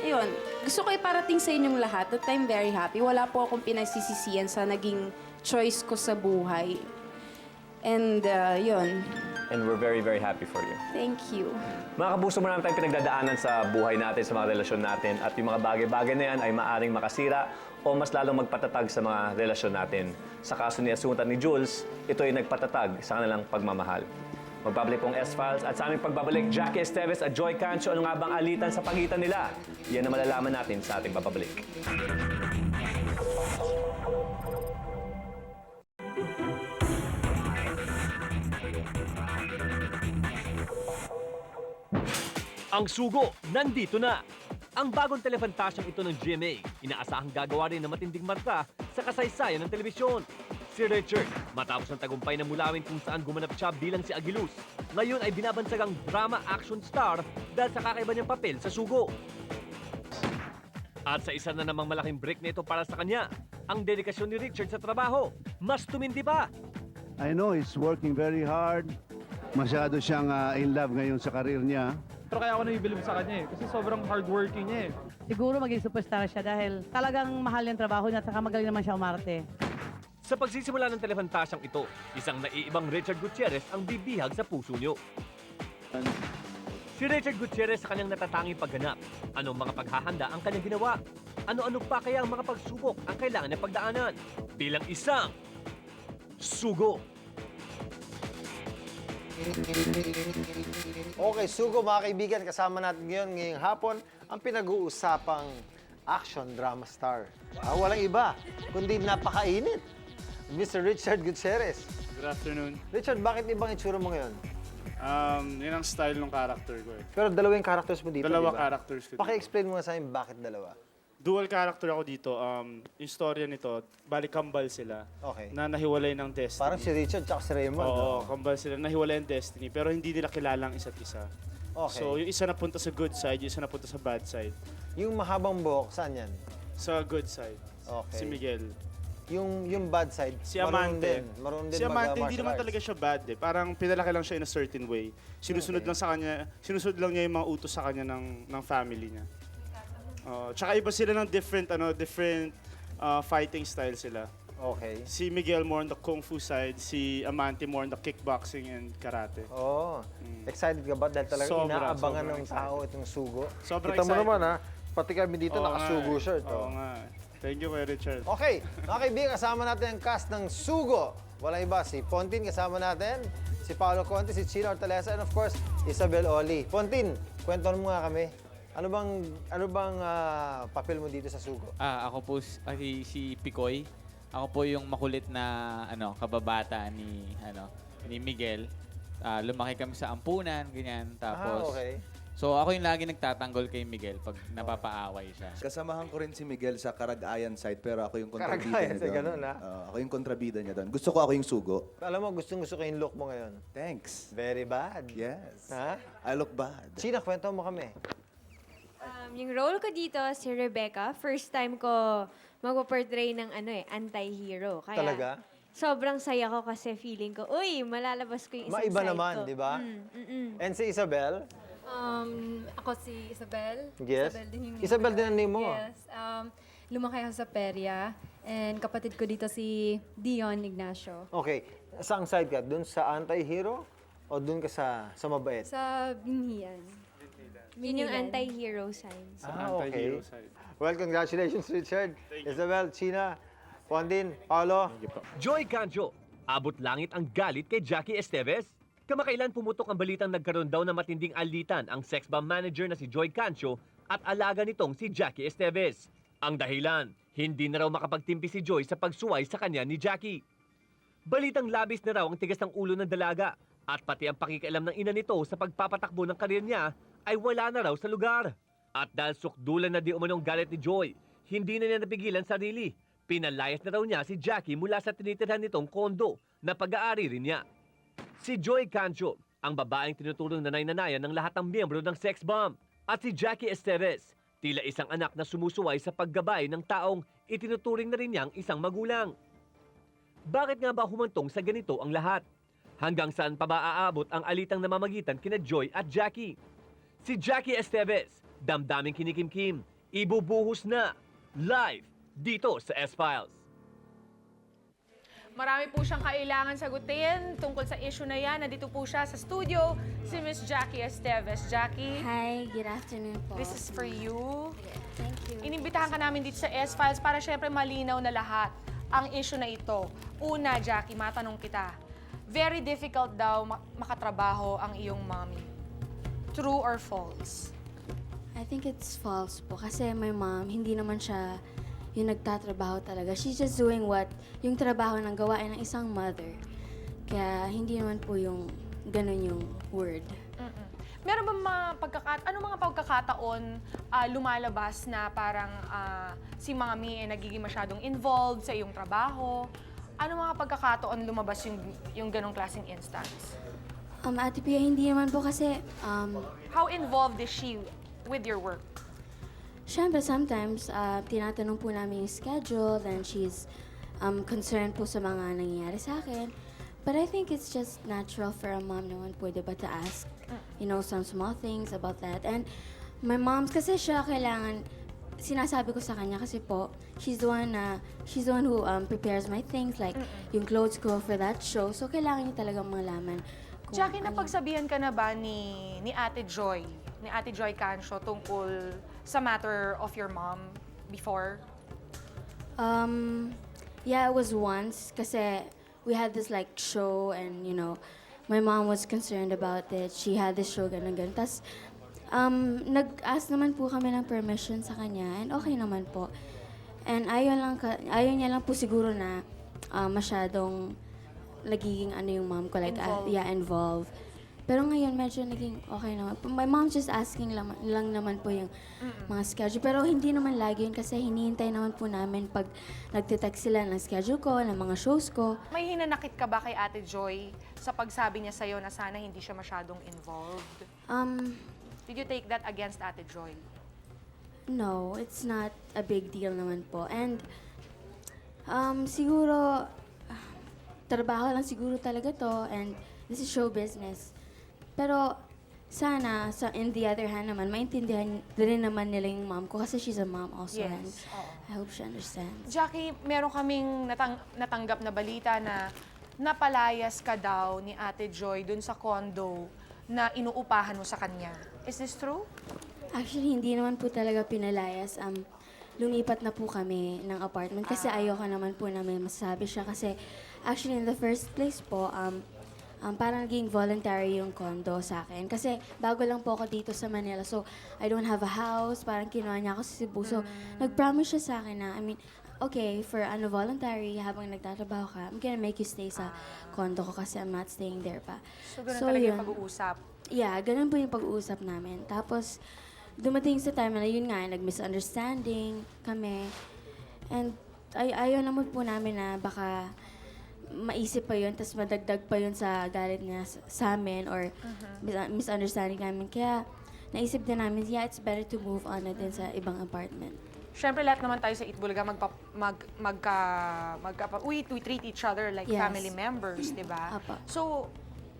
ayun, gusto ko iparating sa inyong lahat that I'm very happy. Wala po akong pinagsisisihan sa naging choice ko sa buhay. And, yun, And we're very, very happy for you. thank you. Mga kapuso, marami tayong pinagdadaanan sa buhay natin, sa mga relasyon natin, at yung mga bagay-bagay na yan ay maaring makasira o mas lalong magpatatag sa mga relasyon natin. Sa kaso ni Asunta ni Jules, ito ay nagpatatag sa kanilang pagmamahal. Magbabalik pong S-Files at sa aming pagbabalik, Jackie Esteves at Joy Cancio, ano nga bang alitan sa pagitan nila? Yan ang malalaman natin sa ating pagbabalik. Ang sugo, nandito na! Ang bagong telefantasyang ito ng GMA, inaasahang gagawa rin ng matinding marka sa kasaysayan ng telebisyon. Si Richard, matapos ng tagumpay na mulawin kung saan gumanap siya bilang si Agiluz, ngayon ay binabansagang drama action star dahil sa kakaiba niyang papel sa sugo. At sa isa na namang malaking break nito para sa kanya, ang dedikasyon ni Richard sa trabaho, mas tumindi pa. I know he's working very hard. Masyado siyang in love ngayon sa karir niya. Pero kaya ako nabibilib sa kanya kasi sobrang hardworking niya Siguro maging superstar siya dahil talagang mahal yung trabaho niya at saka magaling naman siya umarte. Sa pagsisimula ng telefantasyang ito, isang naiibang Richard Gutierrez ang bibihag sa puso nyo. Si Richard Gutierrez sa kanyang natatanging pagganap. Anong mga paghahanda ang kanyang ginawa? Ano-ano pa kaya ang mga pagsubok ang kailangan niya pagdaanan? Bilang isang sugo. Okay, sugo mga kaibigan, kasama natin ngayong hapon ang pinag-uusapang action drama star. Walang iba, kundi napakainit. Mr. Richard Gutierrez. Good afternoon. Richard, bakit ibang itsura mo ngayon? Yun ang style ng character ko Pero dalawa yung characters mo dito, Dalawa di ba? characters ko dito. Paki-explain mo nga sa akin bakit dalawa. Dual character ako dito. Yung storya nito, bali kambal sila. Okay. Na nahiwalay ng destiny. Parang si Richard tsaka si Raymond. Oo, kambal sila. Nahiwalay ang destiny, pero hindi nila kilala ang isa't isa. Okay. So, yung isa napunta sa good side, yung isa napunta sa bad side. Yung mahabang buhok, saan yan? Sa good side. Okay. Si Miguel. Yung bad side, Si Amante. Marunong din Si Amante, mag-martial hindi naman arts. talaga siya bad eh. Parang pinalaki lang siya in a certain way. Sinusunod lang sa kanya, sinusunod lang niya yung mga utos sa kanya ng family niya. Tsaka iba sila ng different fighting style sila. Okay. Si Miguel more on the kung fu side, si Amante more on the kickboxing and karate. Oo. Excited ka ba? Dahil talagang Sobra, inaabangan sobrang ng tao itong sugo. Sobrang Kita mo excited. naman ha, pati kami dito Oo nakasugo nga eh. shirt. Oo nga. Thank you, Kuya Richard. Okay, mga kaibigan, kasama natin ang cast ng Sugo. Walang iba, si Pontin kasama natin, si Paolo Conte, si Chino Hortaleza, and of course, Isabel Oli. Pontin, kwentuhan mo nga kami. Ano bang papel mo dito sa Sugo? Ako po si Picoy. Ako po yung makulit na kababata ni Miguel. Lumaki kami sa ampunan, ganyan. Tapos okay. So ako yung lagi nagtatanggol kay Miguel pag napapaaway siya. Kasamahan ko rin si Miguel sa Cagayan side, pero ako yung kontrabida Cagayan niya side, doon. ganun, ha? Ako yung kontrabida niya doon. Gusto ko ako yung sugo. Alam mo, gustong-gusto ko yung look mo ngayon. Thanks. Very bad. Yes. Ha? I look bad. China, kwento mo kami. Yung role ko dito, si Rebecca, first time ko magpo-portray ng anti-hero. Kaya, Talaga? sobrang saya ko kasi feeling ko, uy, malalabas ko yung isang Maiba side naman, ko. di ba? And si Isabel? Ako si Isabel. Yes. Isabel din yung Isabel din ang name mo. Yes. Lumaki ako sa Peria. And kapatid ko dito si Dion Ignacio. Okay. Saan side ka? Doon sa anti-hero? O doon ka sa mabait? Sa Binhian. Yun yung anti-hero signs. Okay. Well, congratulations, Richard. Isabel, China, Pondin, Paolo. Joy Cancio, abot langit ang galit kay Jackie Esteves. Kamakailan pumutok ang balitang nagkaroon daw ng matinding alitan ang sex bomb manager na si Joy Cancio at alaga nitong si Jackie Esteves. Ang dahilan, hindi na raw makapagtimpi si Joy sa pagsuway sa kanya ni Jackie. Balitang labis na raw ang tigas ng ulo ng dalaga at pati ang pakikialam ng ina nito sa pagpapatakbo ng karir niya ay wala na raw sa lugar. At dahil sukdulan na di umanong galit ni Joy, hindi na niya napigilan sarili. Pinalayas na raw niya si Jackie mula sa tinitirhan nitong kondo na pag-aari rin niya. Si Joy Cancio, ang babaeng tinuturong nanay-nanayan ng lahat ng miyembro ng sex bomb. At si Jackie Esteves, tila isang anak na sumusuway sa paggabay ng taong itinuturing na rin niyang isang magulang. Bakit nga ba humantong sa ganito ang lahat? Hanggang saan pa ba aabot ang alitang namamagitan kina Joy at Jackie? Si Jackie Esteves, damdaming kinikimkim, ibubuhos na, live, dito sa S-Files. Marami po siyang kailangan sagutin tungkol sa issue na yan. Nandito po siya sa studio, si Miss Jackie Esteves. Jackie? Hi, good afternoon po. This is for you. Thank you. Inimbitahan ka namin dito sa S-Files para syempre malinaw na lahat ang issue na ito. Una, Jackie, matanong kita. Very difficult daw makatrabaho ang iyong mommy. True or false? I think it's false po kasi my mom, hindi naman siya yung nagtatrabaho talaga. She's just doing yung trabaho ng gawain ng isang mother. Kaya hindi naman po yung ganun yung word. Meron ba ano mga pagkakataon lumalabas na parang si mommy ay nagiging masyadong involved sa iyong trabaho? Ano mga pagkakataon lumabas yung ganong klaseng instance? Ate Pia, hindi naman po kasi... How involved is she with your work? Siyempre, sometimes, tinatanong po namin yung schedule, then she's concerned po sa mga nangyayari sa akin. But I think it's just natural for a mom naman po, diba, to ask, some small things about that. And my mom, kasi siya kailangan, sinasabi ko sa kanya kasi po, she's the one who prepares my things, like yung clothes ko for that show. So, kailangan niya talagang malaman. Jackie, napagsabihan ka na ba ni Ate Joy Cancio tungkol sa matter of your mom before? Yeah, it was once kasi we had this like show and my mom was concerned about it. She had this show, ganun. Tapos, nag-ask naman po kami ng permission sa kanya and okay naman po. And ayaw niya lang po siguro na masyadong nagiging yung mom ko, like, involved. Pero ngayon, medyo naging okay naman. My mom's just asking lang naman po yung mga schedule. Pero hindi naman lagi yun kasi hinihintay naman po namin pag nagtitext sila ng schedule ko, ng mga shows ko. May hinanakit ka ba kay Ate Joy sa pagsabi niya sa'yo na sana hindi siya masyadong involved? Did you take that against Ate Joy? No, it's not a big deal naman po. And siguro, trabaho lang siguro talaga to and this is show business. Pero sana, in the other hand naman, maintindihan rin naman nila yung mom ko kasi she's a mom also. Yes. And I hope she understands. Jackie, meron kaming natanggap na balita na napalayas ka daw ni Ate Joy dun sa condo na inuupahan mo sa kanya. Is this true? Actually, hindi naman po talaga pinalayas. Lumipat na po kami ng apartment kasi ayoko naman po na may masasabi siya kasi actually in the first place po, parang naging voluntary yung condo sa akin. Kasi bago lang po ako dito sa Manila, so I don't have a house. Parang kinuha niya ako sa Cebu. So, nag-promise siya sa akin na, okay, for voluntary, habang nagtatrabaho ka, I'm gonna make you stay sa condo ko kasi I'm not staying there pa. So, ganun talaga yung pag-uusap? Yeah, ganun po yung pag-uusap namin. Tapos, dumating sa time na yun nga, nag-misunderstanding kami. And ayaw naman po namin na baka maisip pa yun, tapos madagdag pa yun sa galit niya sa amin or misunderstanding namin. Kaya naisip din namin, yeah, it's better to move on na din sa ibang apartment. Siyempre, lahat naman tayo sa Itbulaga we treat each other like family members, di ba? So,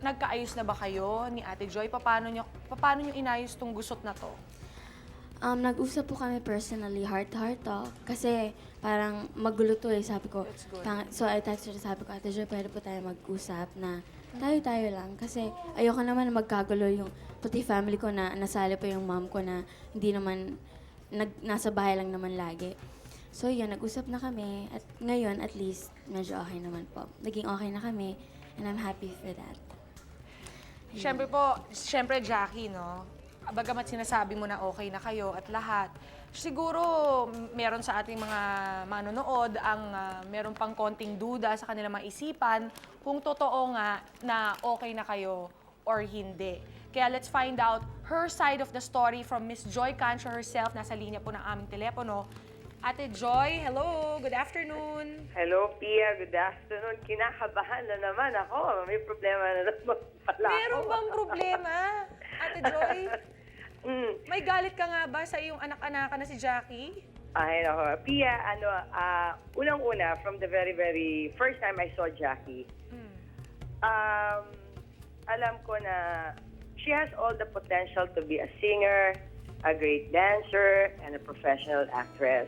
nagkaayos na ba kayo ni Ate Joy? Paano nyo inayos tong gusot na to? Nag-usap po kami personally, heart-to-heart talk. Kasi parang magulo to sabi ko. So I texted her, sabi ko, Ate Joy, pwede po tayo mag-usap na tayo-tayo lang. Kasi ayoko naman na magkagulo yung pati family ko na nasali pa yung mom ko na hindi naman, nasa bahay lang naman lagi. So yun, nag-usap na kami. At ngayon, at least, medyo okay naman po. Naging okay na kami. And I'm happy for that. Siyempre, Jackie, no? Bagamat sinasabi mo na okay na kayo at lahat, siguro meron sa ating mga manonood ang meron pang konting duda sa kanilang maisipan kung totoo nga na okay na kayo or hindi. Kaya let's find out her side of the story from Miss Joy Cancio herself. Nasa linya po ng aming telepono. Ate Joy, hello. Good afternoon. Hello, Pia. Good afternoon. Kinakabahan na naman ako. May problema na naman pala ako. Meron bang problema, Ate Joy? May galit ka nga ba sa iyong anak-anakan na si Jackie? Ay, nako. Pia, unang-una, from the very, very first time I saw Jackie, alam ko na she has all the potential to be a singer, a great dancer, and a professional actress.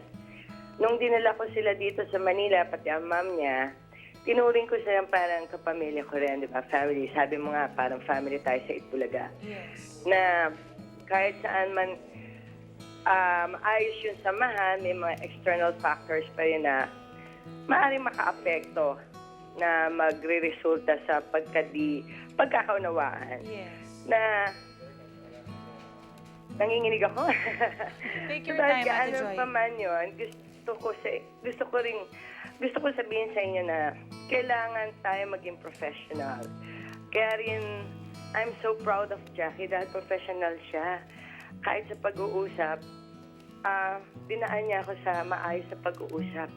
Nung dinala ko sila dito sa Manila, pati ang mom niya, tinuring ko silang parang kapamilya ko rin, di ba? Family. Sabi mo nga, parang family tayo sa Itbulaga. Yes. Na kahit saan man ayos yung samahan, may mga external factors pa rin na maaaring makaapekto na magre-resulta sa pagkakaunawaan. Yes. Na nanginginig ako. Take your Dahil time, Ate ano Joy. pa man yun, gusto ko sabihin sa inyo na kailangan tayo maging professional. Kaya rin, I'm so proud of Jackie dahil professional siya. Kahit sa pag-uusap, dinaan niya ako sa maayos na pag-uusap.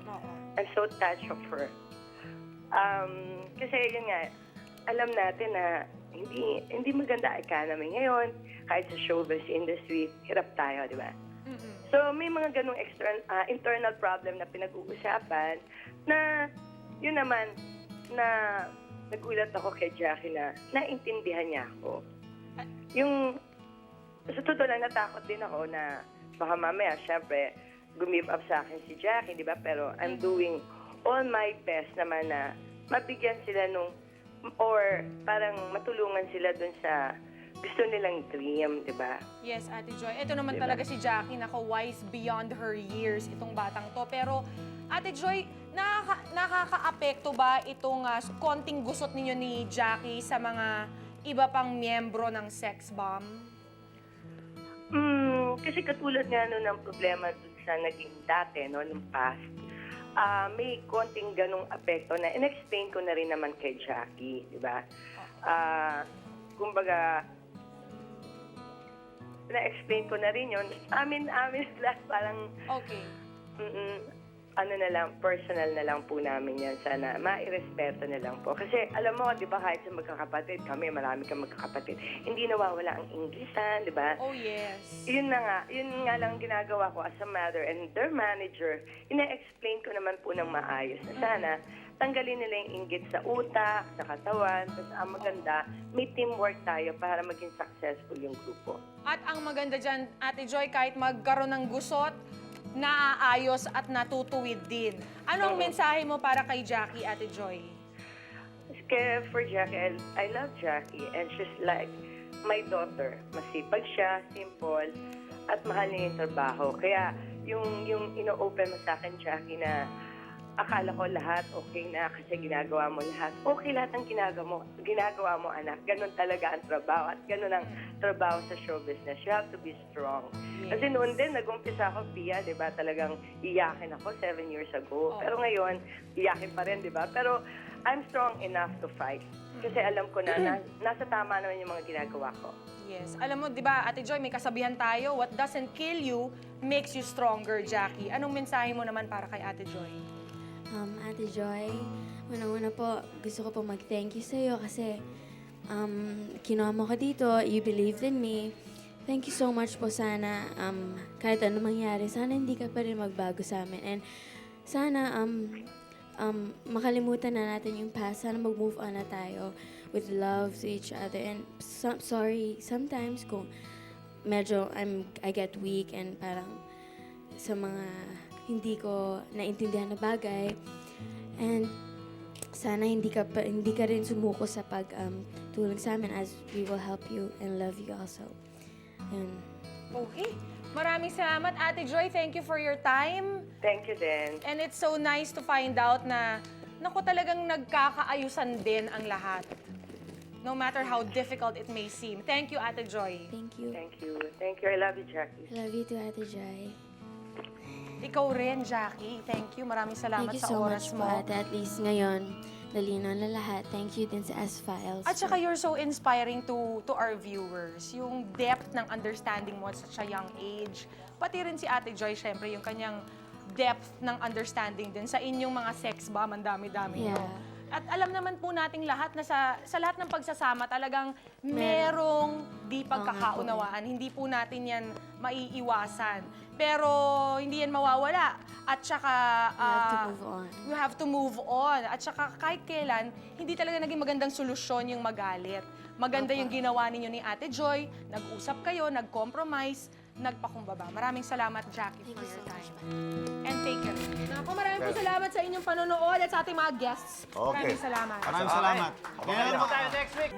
I'm so touched of her. Kasi yun nga, alam natin na hindi maganda economy ngayon. Kahit sa showbiz industry, hirap tayo, di ba? So, may mga ganong internal problem na pinag-uusapan na, yun naman, na nagulat ako kay Jackie na naintindihan niya ako. Yung, sa totoo lang, natakot din ako na baka mamaya, syempre, give up sa akin si Jackie, di ba? Pero I'm doing all my best naman na mabigyan sila nung, or parang matulungan sila dun sa gusto nilang dream, di ba? Yes, Ate Joy. Ito naman Diba? talaga si Jackie, nako, wise beyond her years itong batang to. Pero, Ate Joy, nakaka-apekto ba itong konting gusot ninyo ni Jackie sa mga iba pang miyembro ng sex bomb? Kasi katulad nga nun ang problema dun sa naging dati, no, nung past, may konting ganong apekto na in-explain ko na rin naman kay Jackie, di ba? Kumbaga, na-explain ko na rin yun. Amin sila parang... Okay. Ano na lang, personal na lang po namin yan. Sana mairespeto na lang po. Kasi alam mo, di ba, kahit sa magkakapatid, kami, marami kang magkakapatid, hindi nawawala ang Inglesan, di ba? Oh, yes. Yun nga lang ginagawa ko as a mother and their manager, ina-explain ko naman po ng maayos na sana tanggalin nila yung inggit sa utak, sa katawan, tapos ang maganda, may teamwork tayo para maging successful yung grupo. At ang maganda dyan, Ate Joy, kahit magkaroon ng gusot, naaayos at natutuwid din. Anong mensahe mo para kay Jackie, Ate Joy? Kaya for Jackie, I love Jackie and she's like my daughter. Masipag siya, simple, at mahal niya yung trabaho. Kaya yung ino-open mo sa akin, Jackie, na akala ko lahat okay na kasi ginagawa mo lahat. Okay lahat ang ginagawa mo, anak. Ganon talaga ang trabaho at ganon ang trabaho sa show business. You have to be strong. Yes. Kasi noon din, nag-umpisa ako, Pia, di ba? Talagang iyakin ako 7 years ago. Pero ngayon, iyakin pa rin, di ba? Pero I'm strong enough to fight. Kasi alam ko na nasa tama naman yung mga ginagawa ko. Yes. Alam mo, di ba, Ate Joy, may kasabihan tayo, what doesn't kill you makes you stronger, Jackie. Anong mensahe mo naman para kay Ate Joy? Ate Joy, unang-una po, gusto ko po mag-thank you sa'yo kasi kinuha mo ko dito, you believed in me. Thank you so much po. Sana kahit ano mangyari, sana hindi ka pa rin magbago sa amin. And sana makalimutan na natin yung past. Sana mag-move on na tayo with love to each other. And sorry, sometimes kung medyo I get weak and parang sa mga hindi ko naintindihan na bagay. And sana hindi ka rin sumuko sa tulong sa amin as we will help you and love you also. Okay. Maraming salamat, Ate Joy. Thank you for your time. Thank you din. And it's so nice to find out na, naku, talagang nagkakaayusan din ang lahat. No matter how difficult it may seem. Thank you, Ate Joy. Thank you. Thank you. Thank you. I love you, Jackie. I love you too, Ate Joy. Ikaw rin, Jackie. Thank you. Maraming salamat Thank you sa so oras much mo. po, Ate. At least ngayon, nalinaw na lahat. Thank you din sa S-Files. At saka you're so inspiring to our viewers. Yung depth ng understanding mo at such a young age. Pati rin si Ate Joy, syempre, yung kanyang depth ng understanding din sa inyong mga sex bomb, ang dami-dami nyo. Yeah. At alam naman po nating lahat na sa lahat ng pagsasama talagang merong di pagkakaunawaan. Hindi po natin yan maiiwasan. Pero hindi yan mawawala. At saka we have to move on. At saka kahit kailan, hindi talaga naging magandang solusyon yung magalit. Maganda yung ginawa ninyo ni Ate Joy. Nag-usap kayo, nag-compromise, nagpakumbaba. Maraming salamat, Jackie, for your time. And take care. Naku, maraming po salamat sa inyong panonood at sa ating mga guests. Okay. Maraming salamat. Maraming salamat. Abangan po tayo next week.